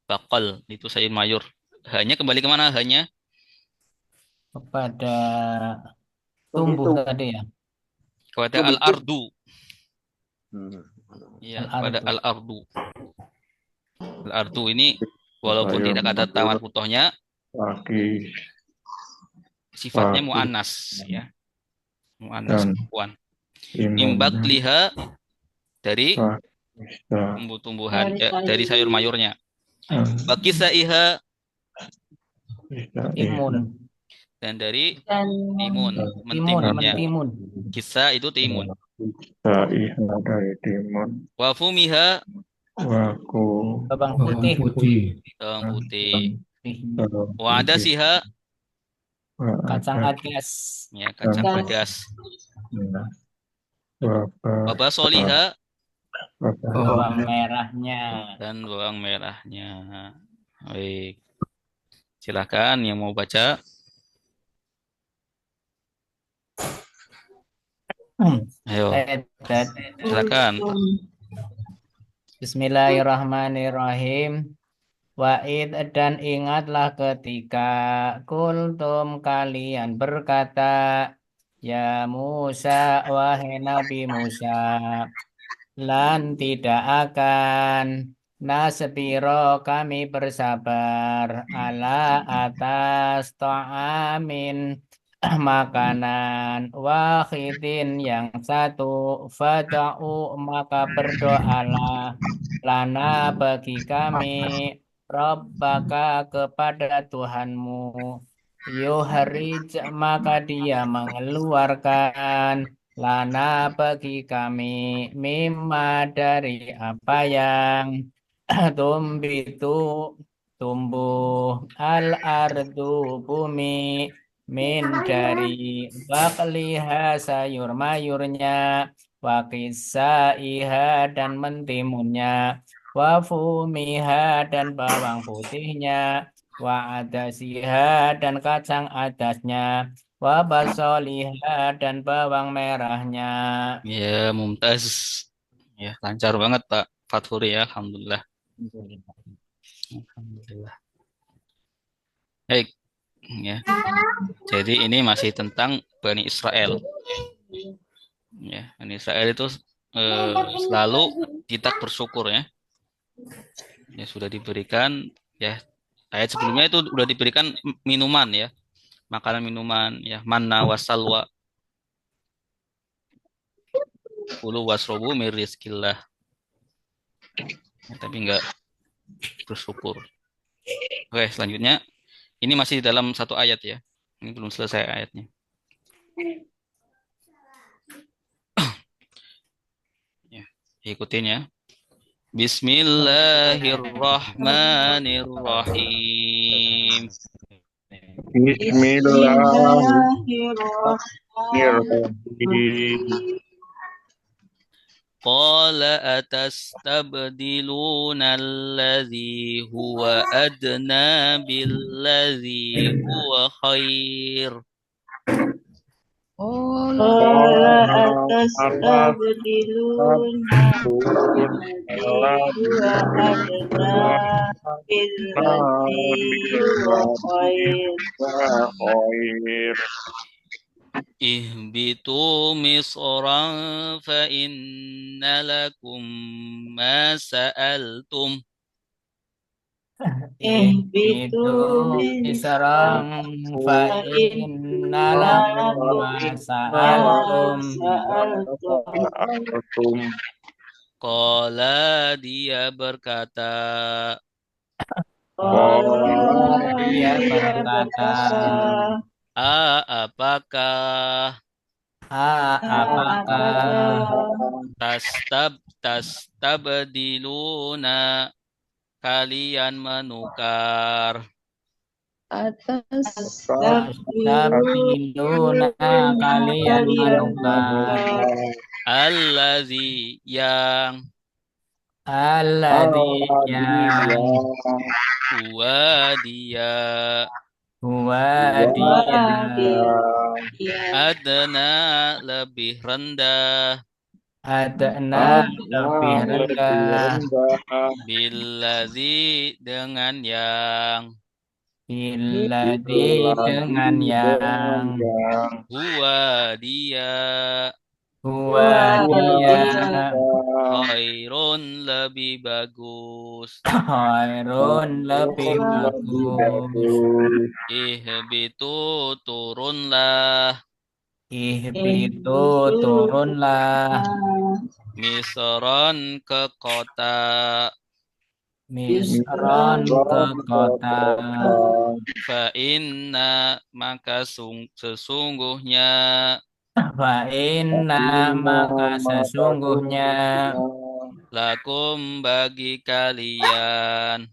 Bakal itu sayur mayur. Hanya kembali kemana? Hanya Kepada tumbuh tadi ya. kepada al-ardu. Ya, Al-ardu. pada al-ardu. Al-ardu ini walaupun tidak ada tawar putohnya lagi sifatnya Bagus. muannas ya. Muannas Dan perempuan. imunnya Imbak liha dari bisa. tumbuh-tumbuhan dari sayur mayurnya. Bakisa iha Bisa Timun. dan dari Dan timun, Timun, mentimunnya. mentimun. Kisa itu timun. Bisa iha dari timun. Wafumiha Waku Bawang Bawang putih. putih. bawang putih. bawang Wada putih. siha Kacang Ada adas. ya kacang pedas. wabah Wabah soliha Bawang merahnya. dan bawang merahnya. Baik. Silakan yang mau baca. Ayo, Edat. silakan. Bismillahirrahmanirrahim. Wa'id dan ingatlah ketika kultum kalian berkata, Ya Musa, wahai Nabi Musa, lan tidak akan nasbiro kami bersabar ala atas ta'amin makanan wahidin yang satu fada'u maka berdoalah lana bagi kami Rabbaka kepada Tuhanmu yuhrij maka dia mengeluarkan lana bagi kami mimma dari apa yang tumbitu tumbuh al-ardu bumi min dari bakliha sayur mayurnya wa kisaiha dan mentimunnya wa fumiha dan bawang putihnya wa adasiha dan kacang adasnya wa basoliha dan bawang merahnya. Ya, mumtaz. Ya, lancar banget Pak Fathuri ya, alhamdulillah. Alhamdulillah. Baik. Ya. Jadi ini masih tentang Bani Israel. Ya, Bani Israel itu selalu kita bersyukur ya. Ya sudah diberikan ya ayat sebelumnya itu sudah diberikan minuman ya. Makanan minuman ya manna wasalwa. Kulu wasrobu min rizqillah. Ya, tapi enggak bersyukur. Oke, selanjutnya ini masih dalam satu ayat ya. Ini belum selesai ayatnya. Ya, ikutin ya. Bismillahirrahmanirrahim. Bismillahirrahmanirrahim. Qala atastabdiluna alladhi huwa adna billadhi huwa khair. Qala atastabdiluna alladhi huwa adna billadhi huwa khair. Ihbitu misran fa inna lakum ma sa'altum. Ihbitu misrang fa inna lakum ma sa'altum. Qala dia berkata. Apakah tastabdiluna kalian menukar allazi yang huwa dia adna lebih rendah billadzi dengan yang huwa dia Huwa dia. Khairun lebih bagus. Khairun lebih bagus. Ihbitu turunlah. Ihbitu turunlah. Misron ke kota. Misron ke kota. Fa inna maka sesungguhnya. Fa inna maka sesungguhnya. Lakum bagi kalian.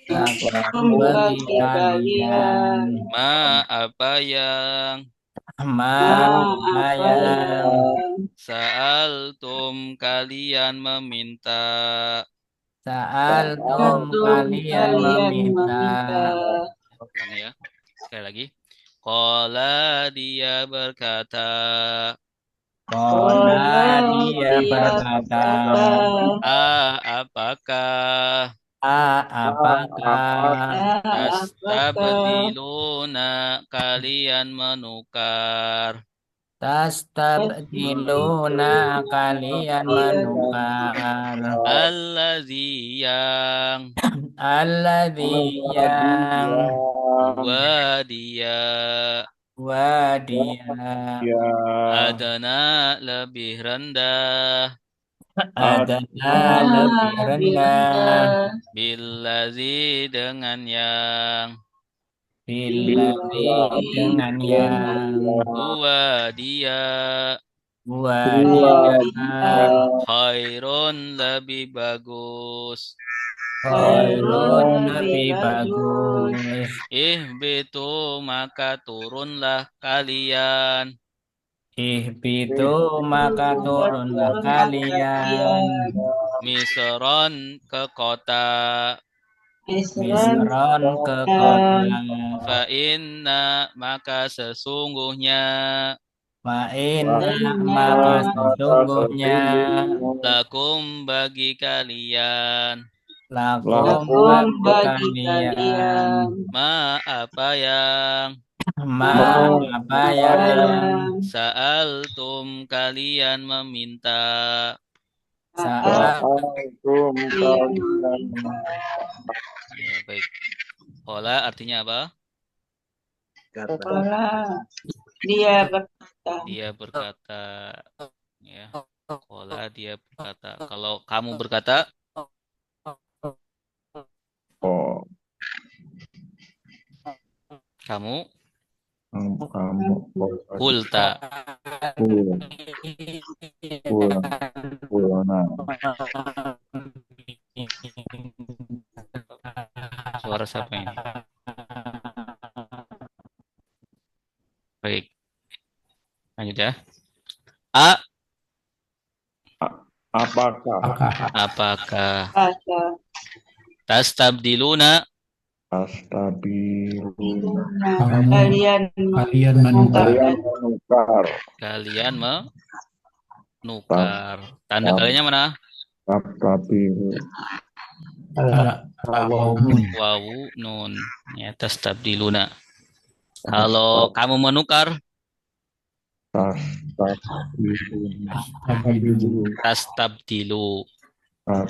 Lakum bagi kalian. Ma apa yang. Ma apa yang. Sa'altum kalian meminta. Sa'altum kalian meminta. Ulang ya. Sekali lagi. Qala dia berkata. Qala dia berkata. Apakah. Apakah. Tastabdiluna kalian menukar. Tastabdiluna kalian menukar. Allazi yang. Alladzi yang. Wa dia. Adana lebih rendah. Adana lebih rendah. Billazi dengan yang. Billadzi dengan yang. Huwa dia. Khairun lebih bagus. Khairun lebih bagus. Ihbitu maka turunlah kalian. Ihbitu maka turunlah kalian. Misron ke kota. Misron ke kota. Fa inna maka sesungguhnya. Fa inna maka sesungguhnya. Lakum bagi kalian. Lakum bagi kalian. Ma apa yang. Ma apa yang. Sa'altum kalian meminta. Sa'altum kalian. Ya, baik. Qala artinya apa? Dia berkata. Ya. Qala dia berkata. Kalau kamu berkata. Oh, Kamu. Kulta. Suara siapa ini? Baik. Lanjut ya. Apakah tastabdiluna kalian menukar. Tanda kalinya mana? Wawu nun. Ya, tastabdiluna. Kalau kamu menukar, tastabdilu.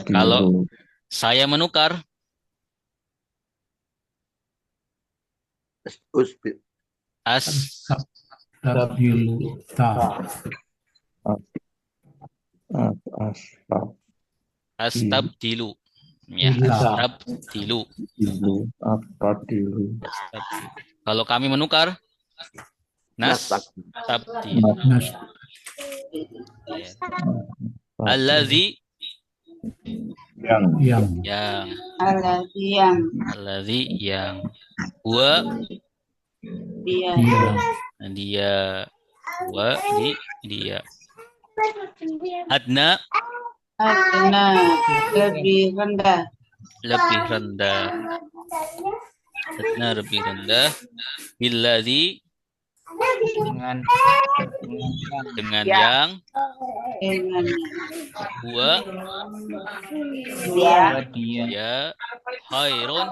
Kalau saya menukar, astabdilu. Ya, astabdilu. Kalau kami menukar, nastabdilu. Ya. Allazi yang. Allazi yang. Huwa dia. Huwa dia. Adna lebih rendah. Adna lebih rendah. Billazi dengan yang. Huwa dia. Khairun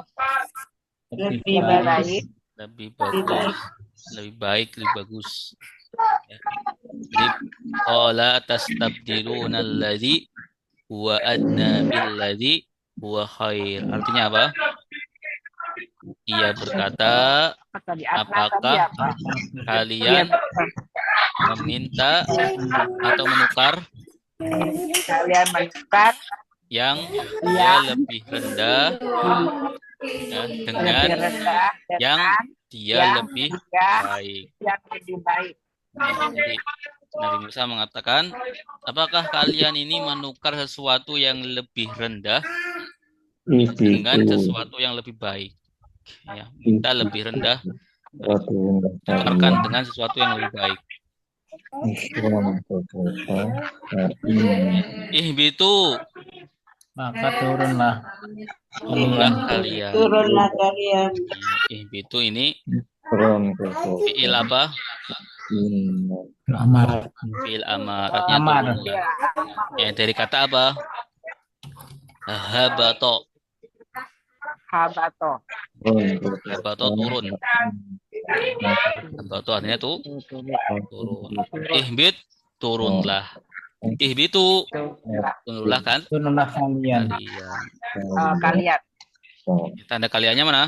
lebih baik. lebih bagus. Lebih baik, lebih bagus. Ya. Jadi qala tastabdiluna alladzi huwa adna billadzi huwa khair. Artinya apa? Ia berkata, Apa tadi? Adna tadi apakah apa? kalian meminta atau menukar Kalian menukar yang dia yang lebih rendah ya, dengan lebih rendah yang dengan dia yang lebih dia baik. yang lebih baik. Jadi Nabi Musa mengatakan, apakah kalian ini menukar sesuatu yang lebih rendah dengan sesuatu yang lebih baik? Ya, minta lebih rendah, tukarkan dengan sesuatu yang lebih baik. Ihbitu, Maka turunlah turunlah kalian. Turunlah kalian. Ihbitu ini Turun ke fi'il apa? Amar. Fi'il amar. Artinya Amar. turunlah. Ya, dari kata apa? Habato. Habato. Habato turun. Habato artinya tuh turun. Ihbit turunlah. Ihbitu turunlah kan? Turunlah kalian. Kalian. Kalian. Tanda kaliannya mana?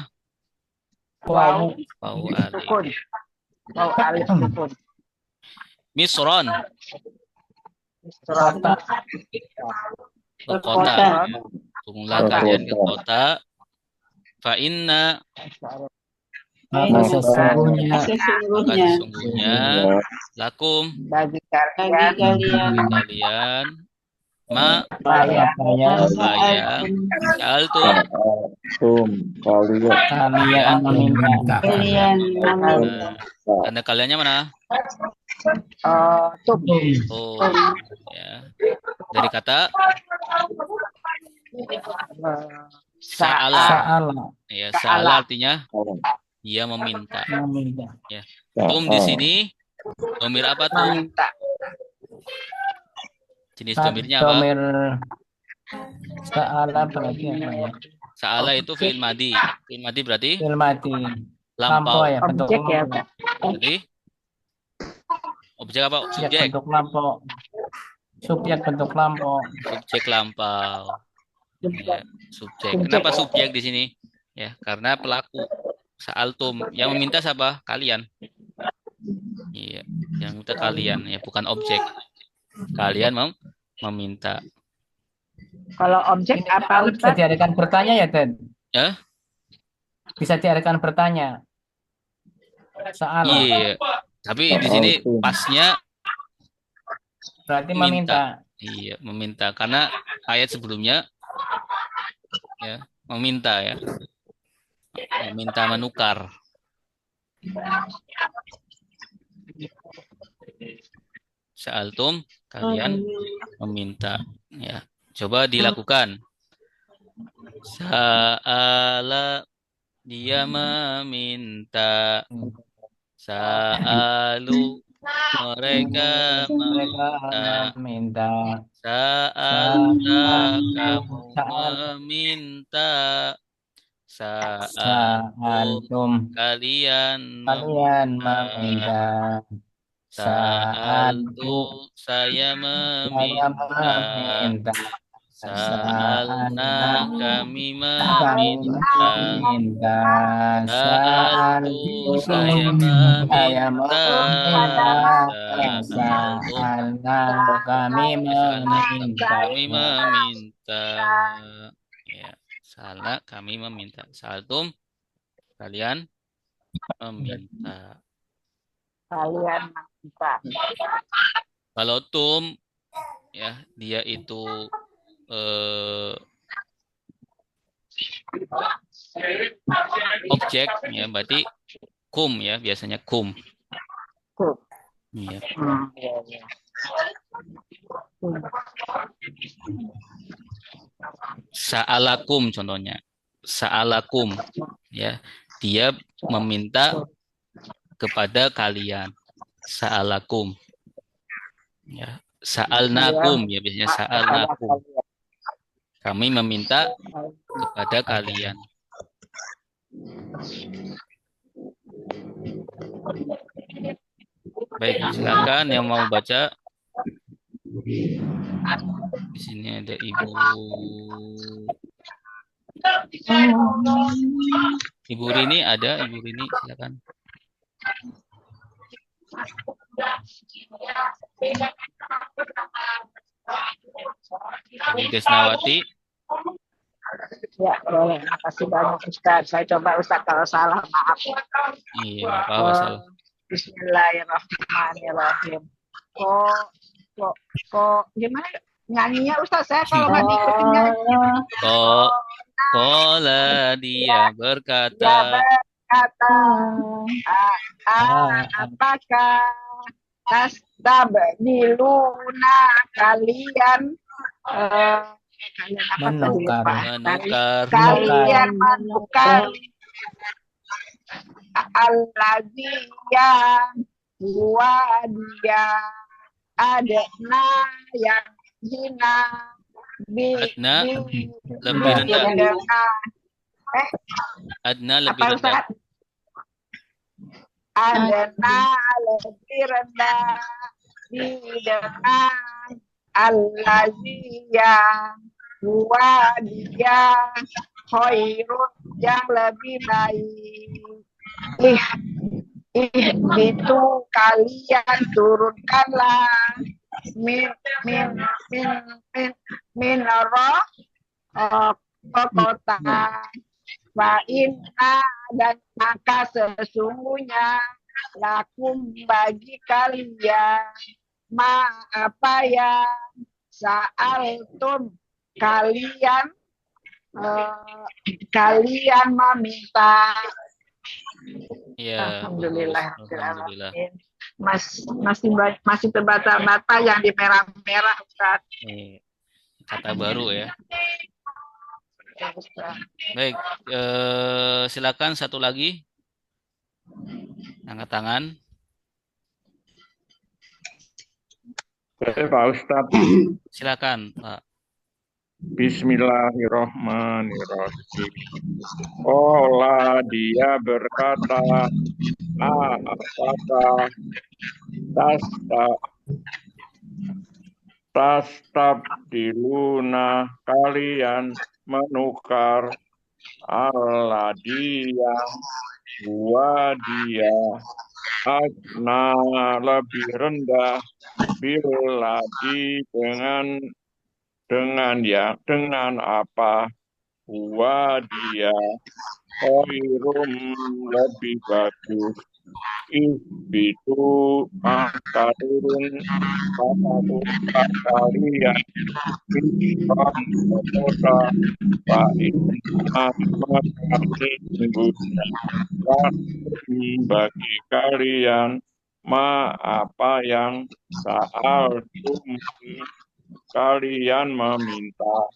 Wow. Wau alif. Sukun. Wow, alif sukun. Misron. Kota. Ke kota. Turunlah kalian ke kota. Fa inna Maka sesungguhnya maka Sesungguhnya sesungguhnya lakum Bagi bagi kalian kalian ma saya saya altum kalian meminta. kalian meminta. tanda kaliannya mana? tum. Oh ya. Dari kata sa'ala. Sa'ala Ya, sa'ala artinya dia meminta. meminta. Ya. Tum di sini domir apa tuh? Meminta. Jenis domirnya apa? Domir Sa'ala berarti apa ya? Sa'ala itu fi'il madi. Fi'il madi berarti Fi'il mati. lampau. Lampau ya, bentuk Objek ya. lampau. Berarti objek apa? Subjek Subjek. bentuk lampau. Subjek bentuk lampau. Subjek lampau. Ya, subjek. Kenapa subjek di sini? Ya, karena pelaku sa'altum yang meminta siapa? Kalian. Iya, yang minta kalian ya, bukan objek. Kalian meminta. Kalau objek Ini apa bisa Ustaz? diadakan bertanya ya, Ted? Ya? Bisa diadakan bertanya. Sa'ala Iya. Tapi di sini pasnya berarti minta. meminta. Iya, meminta karena ayat sebelumnya ya, meminta ya. Meminta menukar. Sa'altum kalian meminta ya. Coba dilakukan. Sa'ala dia meminta. Sa'alu mereka Meminta. Sa'alna kamu meminta. Sa'altum Kalian meminta. Sa'altu saya meminta. Sa'alna kami meminta. Sa'altu saya meminta. Sa'alna kami meminta. Kami meminta. Ya, salah kami meminta. Sa'altum kalian meminta. Kalian meminta. Kalau tum ya dia itu objek ya berarti kum ya biasanya kum. Kum. Iya. Ya, ya. Sa'alakum contohnya. Sa'alakum ya. Dia meminta kepada kalian. Sa'alakum. Ya. Sa'alnakum ya biasanya sa'alnakum. Kami meminta kepada kalian. Baik, silakan yang mau baca. Di sini ada Ibu Rini ada, Ibu Rini silakan. Ibu Desnawati. Ya, boleh. Makasih banyak Ustaz. Saya coba Ustaz kalau salah, maaf. Iya, apa salah. Bismillahirrahmanirrahim. Kok gimana nyanyinya Ustaz? Saya kalau nggak ngikutin nyanyi. Kola dia Dia berkata, berkata, apakah tastabdiluna kalian Menukar. kalian menukar allazi yang huwa dia adna yang hina Adna lebih rendah. Adna lebih rendah. Adna lebih rendah dengan allazi yang huwa dia khairun yang lebih baik. Itu kalian turunkanlah min roh kota wa inna dan maka sesungguhnya lakum bagi kalian apa yang sa'altum kalian meminta. Ya, Alhamdulillah. Alhamdulillah. Masih terbata-bata yang di merah-merah Ustaz. Kata baru ya. Baik, silakan satu lagi. Angkat tangan. Saya Pak Ustadz. Silakan, Pak. Bismillahirrahmanirrahim. Ola dia berkata, apakah tastabdiluna kalian menukar alladhi yang huwa dia adna lebih rendah billadhi dengan apa huwa dia khairum lebih bagus. Itu maka turun kalian Islam kota bagi kalian apa yang saat kalian meminta.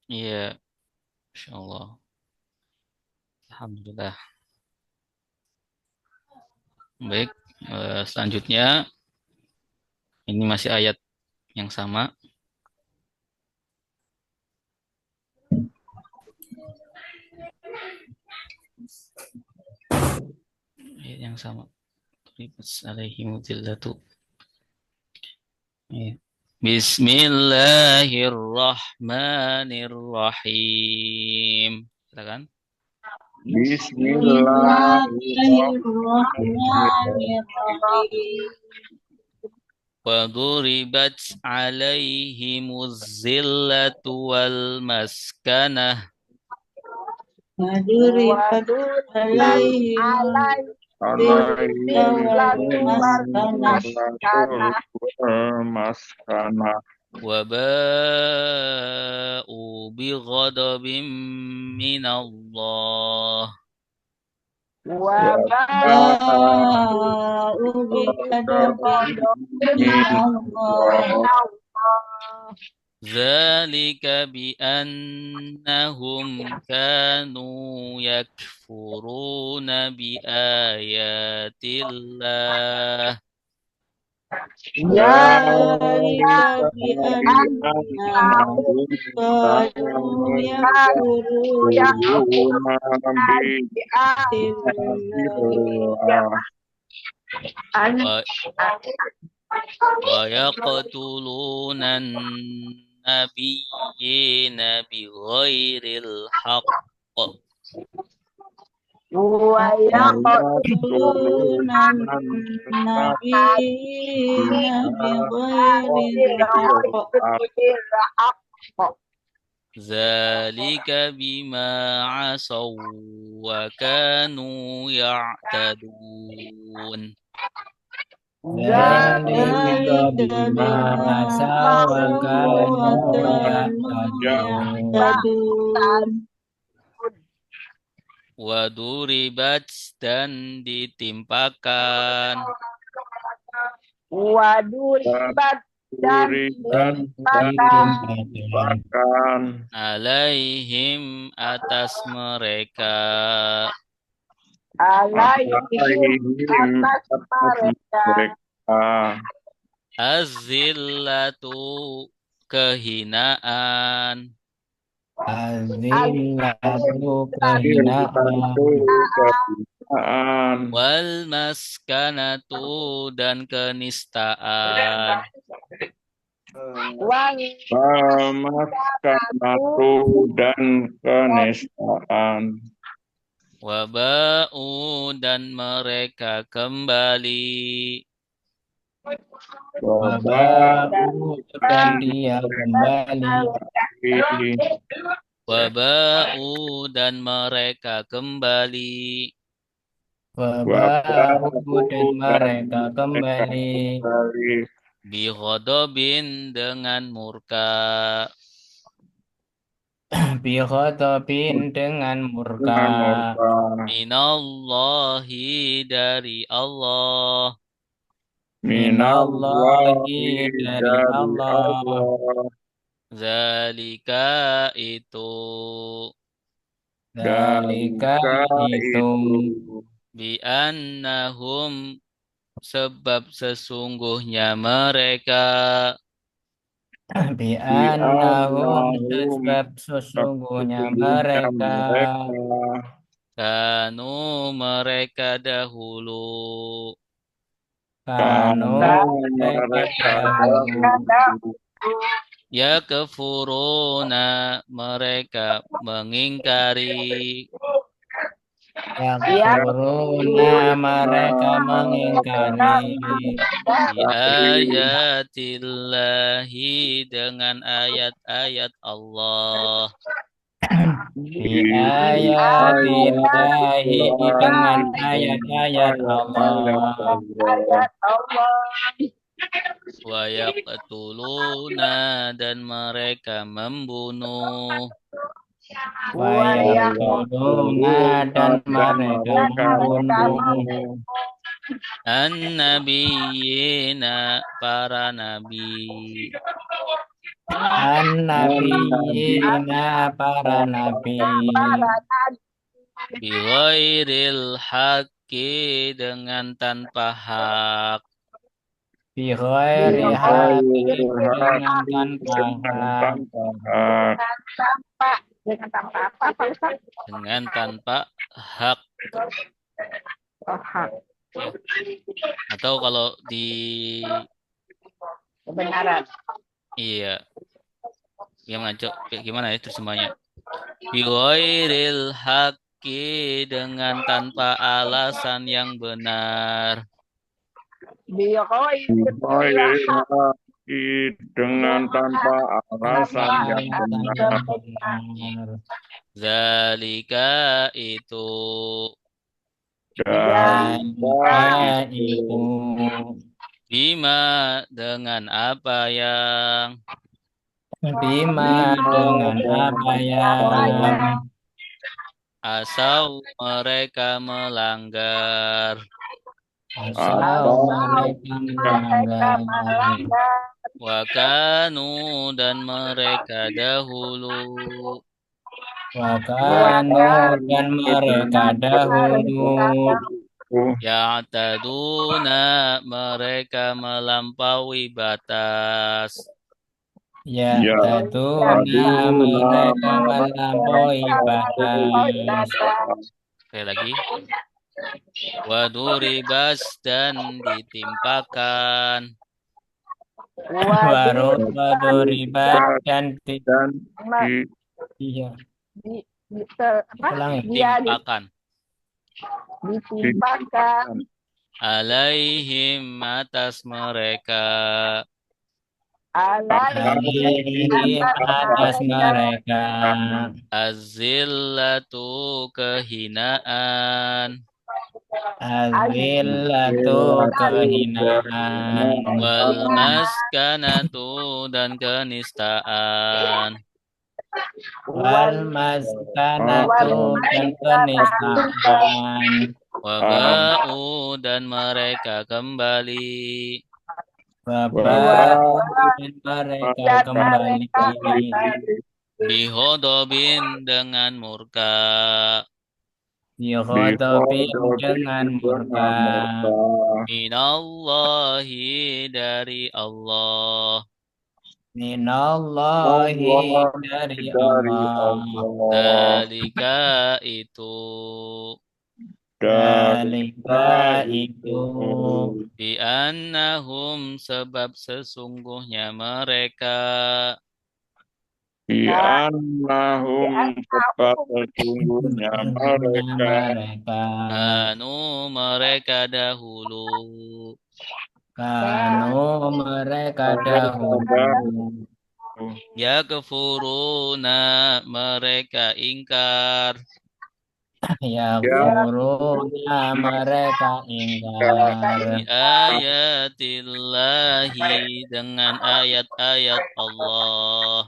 Iya, insyaallah. Alhamdulillah. Baik, selanjutnya ini masih ayat yang sama. Ayat yang sama. Alaihimudillatu. Bismillahirrahmanirrahim. Silakan. Bismillahirrahmanirrahim. وضربت عليهم الذلة والمسكنة وضربت عليهم Maskana وباءوا بغضب من الله ذلك بأنهم كانوا يكفرون بآيات الله wa yaqtuluna an-nabiyyina bighairil haqq ويقتلون النبيين بغير الحق ذلك بما عصوا وكانوا يعتدون ذلك بما عصوا وكانوا يعتدون waduribat dan ditimpakan Waduribat dan bahkan alaihim atas mereka alaihim atas mereka azillatu kehinaan azillatu kehinaan wal maskanatu dan kenistaan maskanatu dan kenistaan wabau dan mereka kembali wabau dan dia kembali wabau dan mereka kembali wabau dan mereka kembali bihodobin dengan murka bighadabin dengan murka minallahi dari Allah minallahi dari Allah zalika itu zalika itu bi'annahum sebab sesungguhnya mereka bi'annahum sebab sesungguhnya mereka kanu mereka dahulu kanu mereka dahulu ya kefuruna mereka mengingkari yakfuruna mereka mengingkari bi ayatillahi dengan ayat-ayat Allah bi ayatillahi dengan ayat-ayat Allah wa yaqtuluna dan mereka membunuh wa yaqtuluna dan mereka membunuh an-nabiyina para nabi an-nabiyina para nabi bighairil haqqi dengan tanpa hak bi ghairi haqqin dengan tanpa hak dengan tanpa apa Pak Ustaz? dengan tanpa hak Oh, hak. ya. Atau kalau di Kebenaran. iya gimana ya terjemahnya bighairil haqqi dengan tanpa alasan yang benar dengan tanpa alasan yang benar zalika itu dan itu bima dengan apa yang asal mereka melanggar wakanu dan mereka dahulu ya'taduna mereka melampaui batas ya'taduna mereka melampaui batas sekali lagi Waduribas dan ditimpakan. Waduribat dan Dan iya. Dia Timpakan. ditimpakan Alaihim atas mereka. Alaihim atas mereka. Azillatu kehinaan. Azillatu kehinaan. Wal maskanatu dan kenistaan. Wal maskanatu dan kenistaan. Waba'u dan mereka kembali. Wabau dan mereka kembali. Bihodobin dengan murka. Yuhodobin dengan murka. Minallahi dari Allah. Minallahi dari Allah. Dalika itu. Dalika itu. Bi'annahum sebab sesungguhnya mereka. Bi'annahum sebab sesungguhnya mereka. Anu mereka dahulu. Kanu mereka dahulu. Ya kefuruna mereka ingkar. Ya kuruna mereka ingkar. Bi ayatillahi dengan ayat-ayat Allah.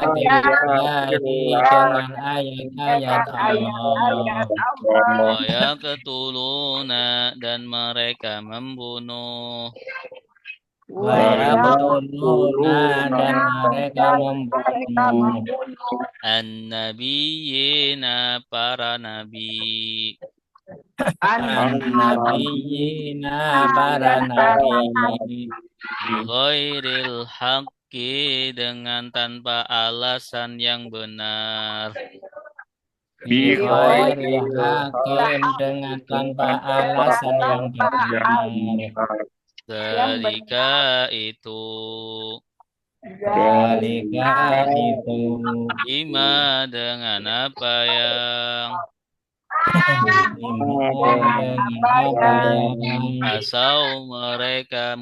Ayatillahi dengan ayat-ayat Allah. Wa yaqtuluna dan mereka membunuh. Wa yaqtuluna dan mereka membunuh. An-nabiyina para nabi. An-nabiyina para nabi. Bighairil haqqi dengan tanpa alasan yang benar. Bighairil hakim dengan tanpa alasan yang benar. Dalika itu. Dalika itu. Bima dengan apa yang. Asau mereka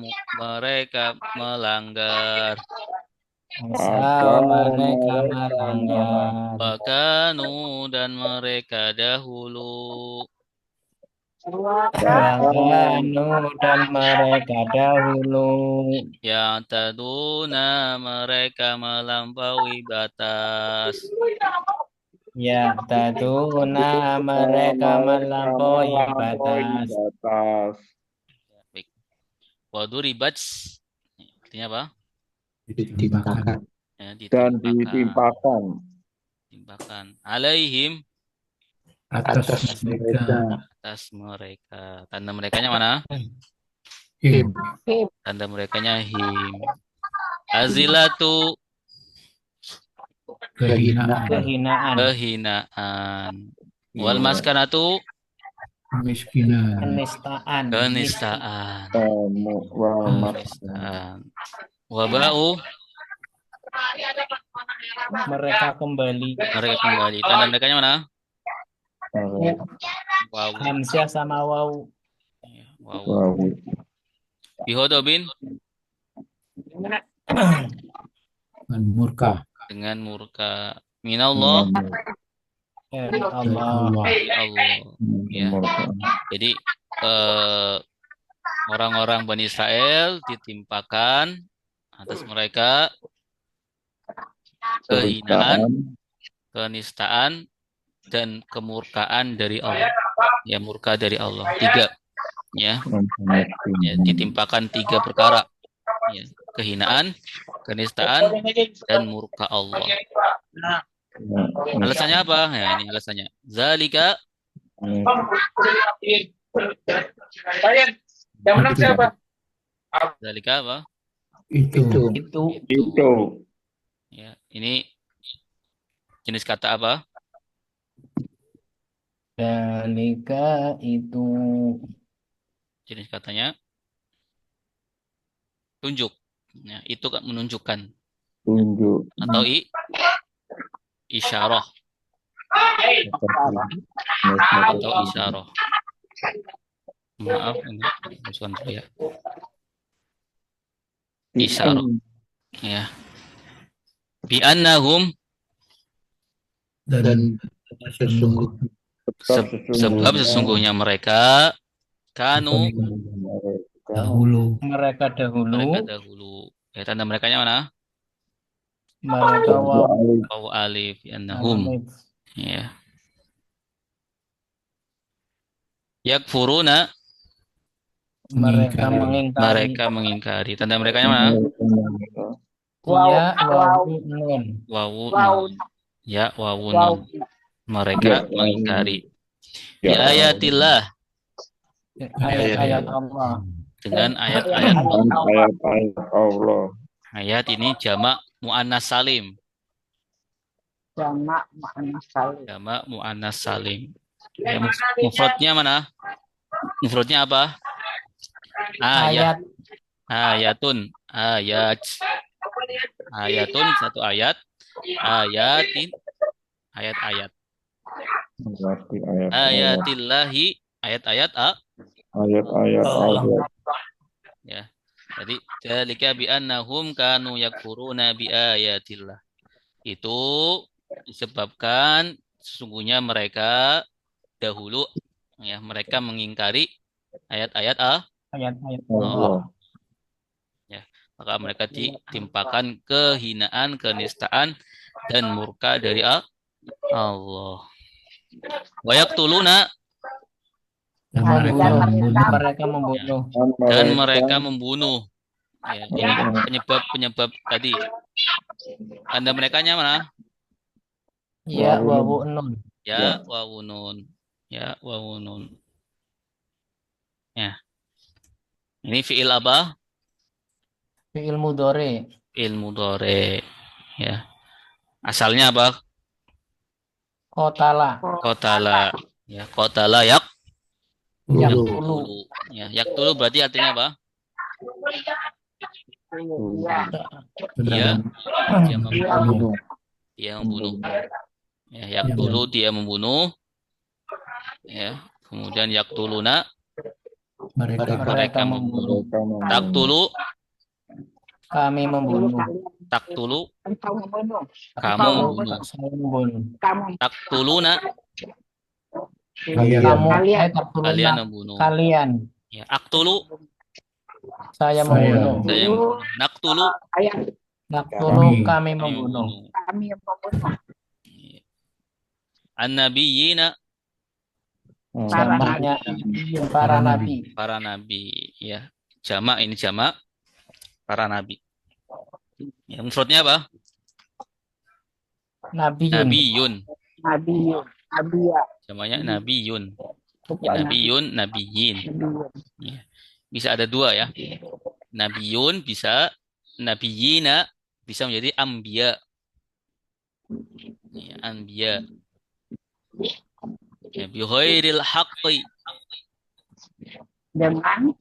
melanggar. Asal mereka melanggar. Wakanu dan mereka dahulu. Wakanu dan mereka dahulu. Yang taduna mereka melampaui batas. Ya taduna mereka melampaui batas. Waduribat artinya apa? Ditimpakan. Ya, Dan ditimpakan Timpakan. Alaihim Atas mereka. atas mereka. Tanda merekanya mana? Him. Tanda merekanya him. Azilatu Kehinaan. kehinaan. Wal maskanatu Kemiskinan. Kenistaan. kenistaan. Kenistaan. Wabau Mereka kembali. mereka kembali. Tanda merekanya mana? Wow. Hamzah sama waw. Wow. Bihodobin Dan murka. dengan murka. Minallah Dari Allah. Allah. Allah. Ya. Jadi orang-orang Bani Israel ditimpakan atas mereka kehinaan, kenistaan, dan kemurkaan dari Allah. Ya, murka dari Allah. 3. Ya. Ya, ditimpakan 3 perkara. Ya, kehinaan, kenistaan, dan murka Allah. Alasannya apa? Ya, ini alasannya. Zalika Yang menang siapa? Zalika apa? Itu. Ya, ini jenis kata apa? Dalika itu. Jenis katanya tunjuk. Ya, itu kan menunjukkan Tunjuk. atau isyarah atau isyarah. Maaf ini masukkan dulu ya. Isyarah ya. Bi annahum Dan sesungguh sebab sesungguhnya mereka kanu dahulu Mereka dahulu. ya tanda merekanya mana? Mereka Wawu alif annahum alif. ya. Yakfuruna Mereka mereka mengingkari. mengingkari. Tanda merekanya mana? Ya wawu nun. Wawu Wow. nun. Ya wawu Wow. nun. Mereka mengingkari. Bi Ya. ayatillah Ayat-ayat Allah. dengan ayat-ayat Ayat-ayat Allah. ayat ini jamak muannas salim. Jamak muannas salim. Jamak muannas salim. Ya, mufradnya mana? Mufradnya apa? Ayat. Ayatun. Ayat. Ayatun satu ayat. Ayatin. Ayat-ayat. Berarti ayat Allah. Ayatillahi. Ayat-ayat Ayat-ayat Allah. ya. Jadi dzalika bi annahum kanu yakfuruna bi ayatillah. Itu disebabkan sesungguhnya mereka dahulu ya mereka mengingkari ayat-ayat Ayat-ayat Allah. Ya, maka mereka ditimpakan kehinaan, kenistaan dan murka dari Allah. Wa yaqtuluna dan mereka membunuh mereka membunuh. dan mereka membunuh. Ya, ini penyebab tadi. Tanda merekanya mana? Ya wawu nun. Ya wawu nun. Ya wawu nun. Ya. Ini fiil apa? Fi'il mudhari. Fiil mudhari. Ya. Asalnya apa? Qatala. Qatala. Ya, qatala Yaqtulu. ya, yaqtulu berarti artinya apa? Dia membunuh. Dia membunuh. Ya, yaqtulu dia membunuh. Ya. Kemudian yaqtuluna mereka membunuh. Taqtulu Kami membunuh. taqtulu Engkau membunuh. kamu membunuh. Saya membunuh. Kamu. Taqtuluna Kamu. Kalian. kalian membunuh. Kalian. Ya, aqtulu Saya membunuh. saya membunuh. Naqtulu Ayat. Naqtulu kami kami membunuh. Kami yang membunuh. An-nabiyyina Jamaknya para nabi. para nabi ya. Jamak ini jamak para nabi. Ya, mufradnya apa? Nabiyun. Nabiyun. Nabiyun. Nabiya. Jamaknya nabiyun. Ya, Bukan nabiyun, nabiyyin. Nabiyun. Ya. Bisa ada dua ya. Nabiyun bisa, nabiyyina bisa menjadi ambiya. Ya, anbiya. Ya, bi ghairil haqqi. Dengan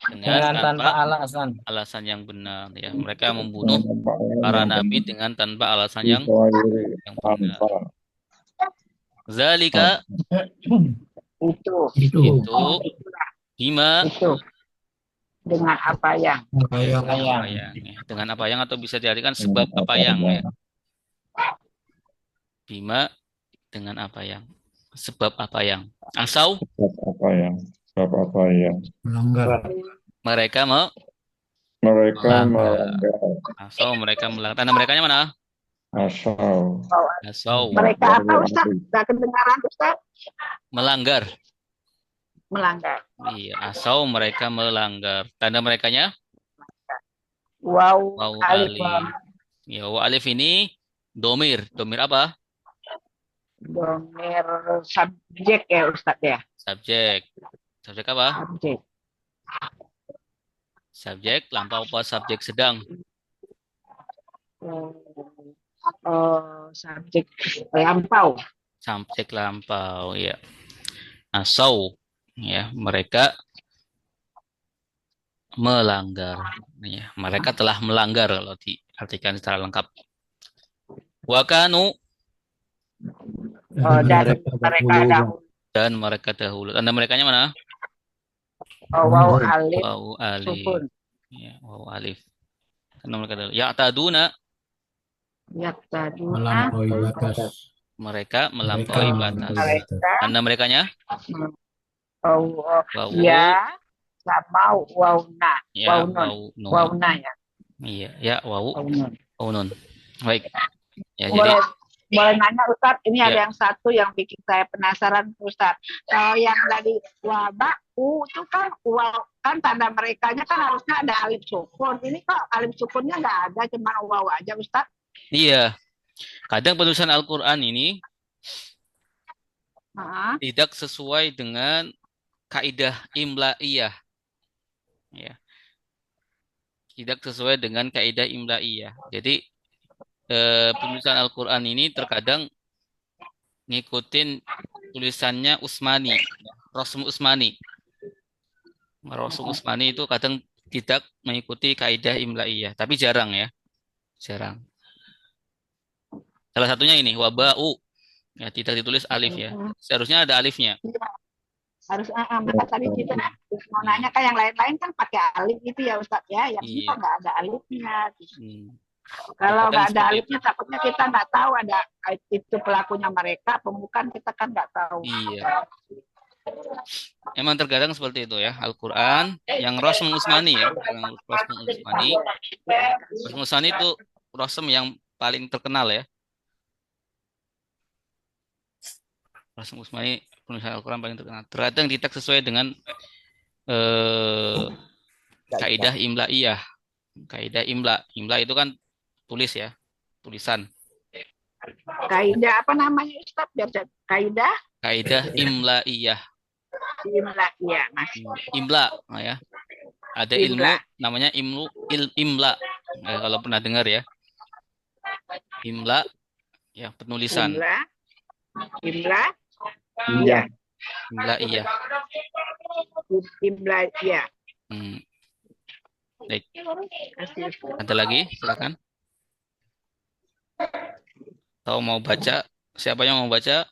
Dengan tanpa alasan. alasan yang benar ya. Mereka membunuh para nabi dengan tanpa alasan yang benar. Zalika itu. itu itu bima Itu. Dengan apa yang. apa yang ya. Dengan apa yang atau bisa diartikan sebab apa yang ya. Bima dengan apa yang sebab apa yang asau Sebab apa yang melanggar mereka mereka melanggar. melanggar. Asau mereka melanggar. Tanda merekanya mana? Asau Mereka apa Ustaz? Tidak kedengaran Ustaz? melanggar. Melanggar. Iya, asau mereka melanggar. Tanda merekanya Wow. wawu Alif. alif. Ya, wawu alif ini domir. Domir apa? Domir subjek ya Ustaz ya. Subjek. Subjek apa? Subjek. Subjek lampau apa subjek sedang? Subjek lampau. Subjek lampau ya. asau, ya, mereka melanggar. Ya, mereka telah melanggar kalau diartikan secara lengkap. Wakanu dan mereka mereka dahulu, dahulu. dan mereka dahulu. Tanda merekanya mana? Waw alif Wawu alif. sukun. Ya, wawu alif. Tanda mereka dahulu. Ya'taduna, Yaktaduna melampaui batas. mereka Mereka melampaui melampaui batas. batas. mereka Tanda merekanya? oh, Wawu. ya sama wauna Ya, waunun wawu nun. wauna ya Iya, ya, wawu. waunun. Wawu nun. Baik. Ya, jadi Boleh nanya Ustadz, ini Ya. ada yang satu yang bikin saya penasaran Ustadz. Kalau yang tadi wabau itu kan kan tanda merekanya kan harusnya ada alif sukun. Ini kok alif sukunnya nggak ada, cuma waw aja Ustadz. iya. Kadang penulisan Al-Qur'an ini Nah, tidak sesuai dengan kaidah imla'iyah. Ya. Tidak sesuai dengan kaidah imla'iyah. Jadi penulisan Al-Qur'an ini terkadang ngikutin tulisannya Utsmani, Rasul Utsmani. Rasul Utsmani itu kadang tidak mengikuti kaidah imla'iyah, tapi jarang ya. Jarang. Salah satunya ini wabau. Ya, tidak ditulis alif ya. Seharusnya ada alifnya. harus maka tadi kita mau nanya kan yang lain-lain kan pakai alif gitu ya Ustadz ya. Yang ini Iya. kok nggak ada alifnya. Hmm. Kalau Kadang nggak ada seperti alifnya takutnya kita nggak tahu ada itu pelakunya mereka, bukan kita kan nggak tahu. Iya. Emang terkadang seperti itu ya. Al-Qur'an yang Rasul Utsmani ya. Yang Rasul Utsmani. Rasul Utsmani itu Rasul yang paling terkenal ya. Rasul Utsmani penulisan Al-Quran paling terkenal. Terkadang tidak sesuai dengan kaidah imla'iyah. Kaidah imla. Imla itu kan tulis ya, tulisan. Kaidah apa namanya Ustaz? Biar kaidah Kaidah imla'iyah. ya Mas. Imla, ya. Ada ilmu Imla. namanya imla. Kalau pernah dengar ya. Imla, ya penulisan. Imla. Iya. Imla'iyah. Imla ya. Baik. Ada lagi? Silakan. Tahu mau baca? Siapa yang mau baca?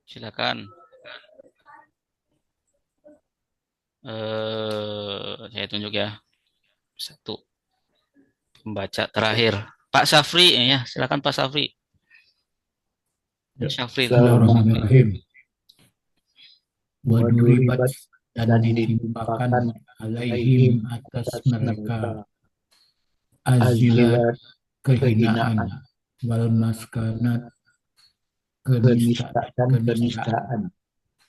Silakan. Saya tunjuk ya. Satu. Pembaca terakhir. Pak Safri, ya. Silakan Pak Safri. Safri. Bismillahirrahmanirrahim. Waduribat dan ditimpakan alaihim atas mereka azilat kehinaan wal maskanat kenistaan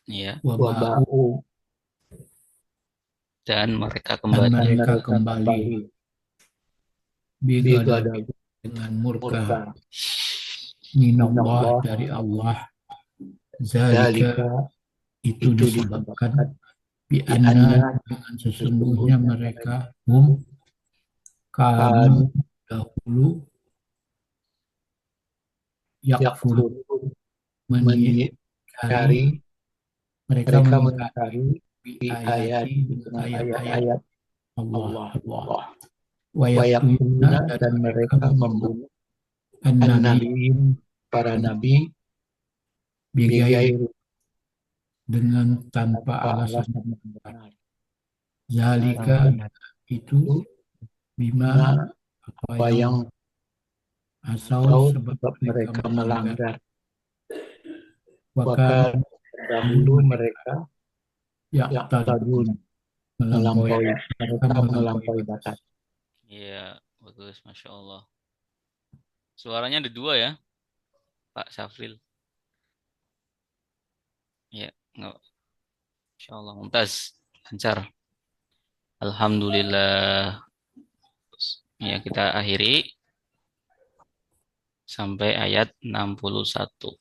Ya. wabau Dan mereka dan kembali. mereka kembali bigadab dengan murka minallah dari Allah. Zalika itu disebabkan bi'anna dengan sesungguhnya mereka kanu dahulu yakfur mengingkari mereka mengingkari ayati dengan ayat-ayat Allah wa yaqtuluna dan mereka membunuh an-nabiyin para nabi bigair dengan tanpa alasan yang benar. Zalika itu bima apa yang asal sebab mereka melanggar. Bahkan dahulu mereka tadun melampaui batas. Iya, bagus, Masya Allah. Suaranya ada dua ya, Pak Syafril. Ya, enggak. Masya Allah, mumtaz, lancar. Alhamdulillah. Ya, kita akhiri sampai ayat 61.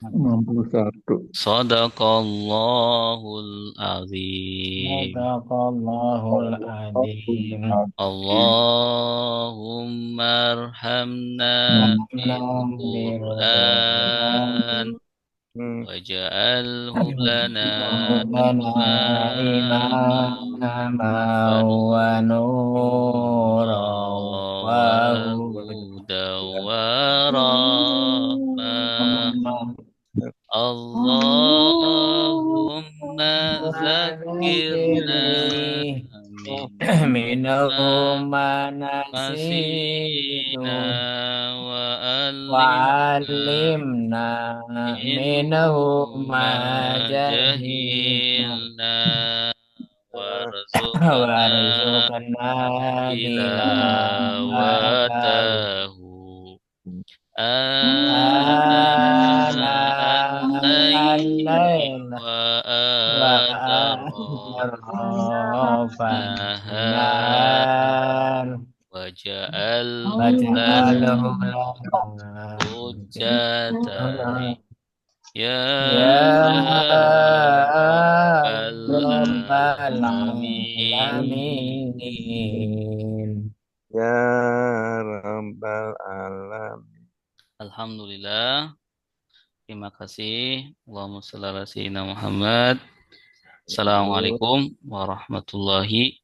61. Sadaqallahul azim. Sadaqallahul adzim. Allahumma arhamna bil Qur'an waj'alhu lana Lana imama wa nura wa hudan wa rahmah. Allahumma zakirna minhum masina wa wa'alimna minhum ma jahilna jahilna warzuqna warzuqna tilawatahu ana al-layli al-laila wa wa'atrafan nahar waja'alhu lana waj'alhu hujjatan ya ya rabbal rabbal alamin. alamin. Ya Rabbal Alamin. Alhamdulillah. Terima kasih. Allahumma shalli ala sayyidina Muhammad. Assalamualaikum warahmatullahi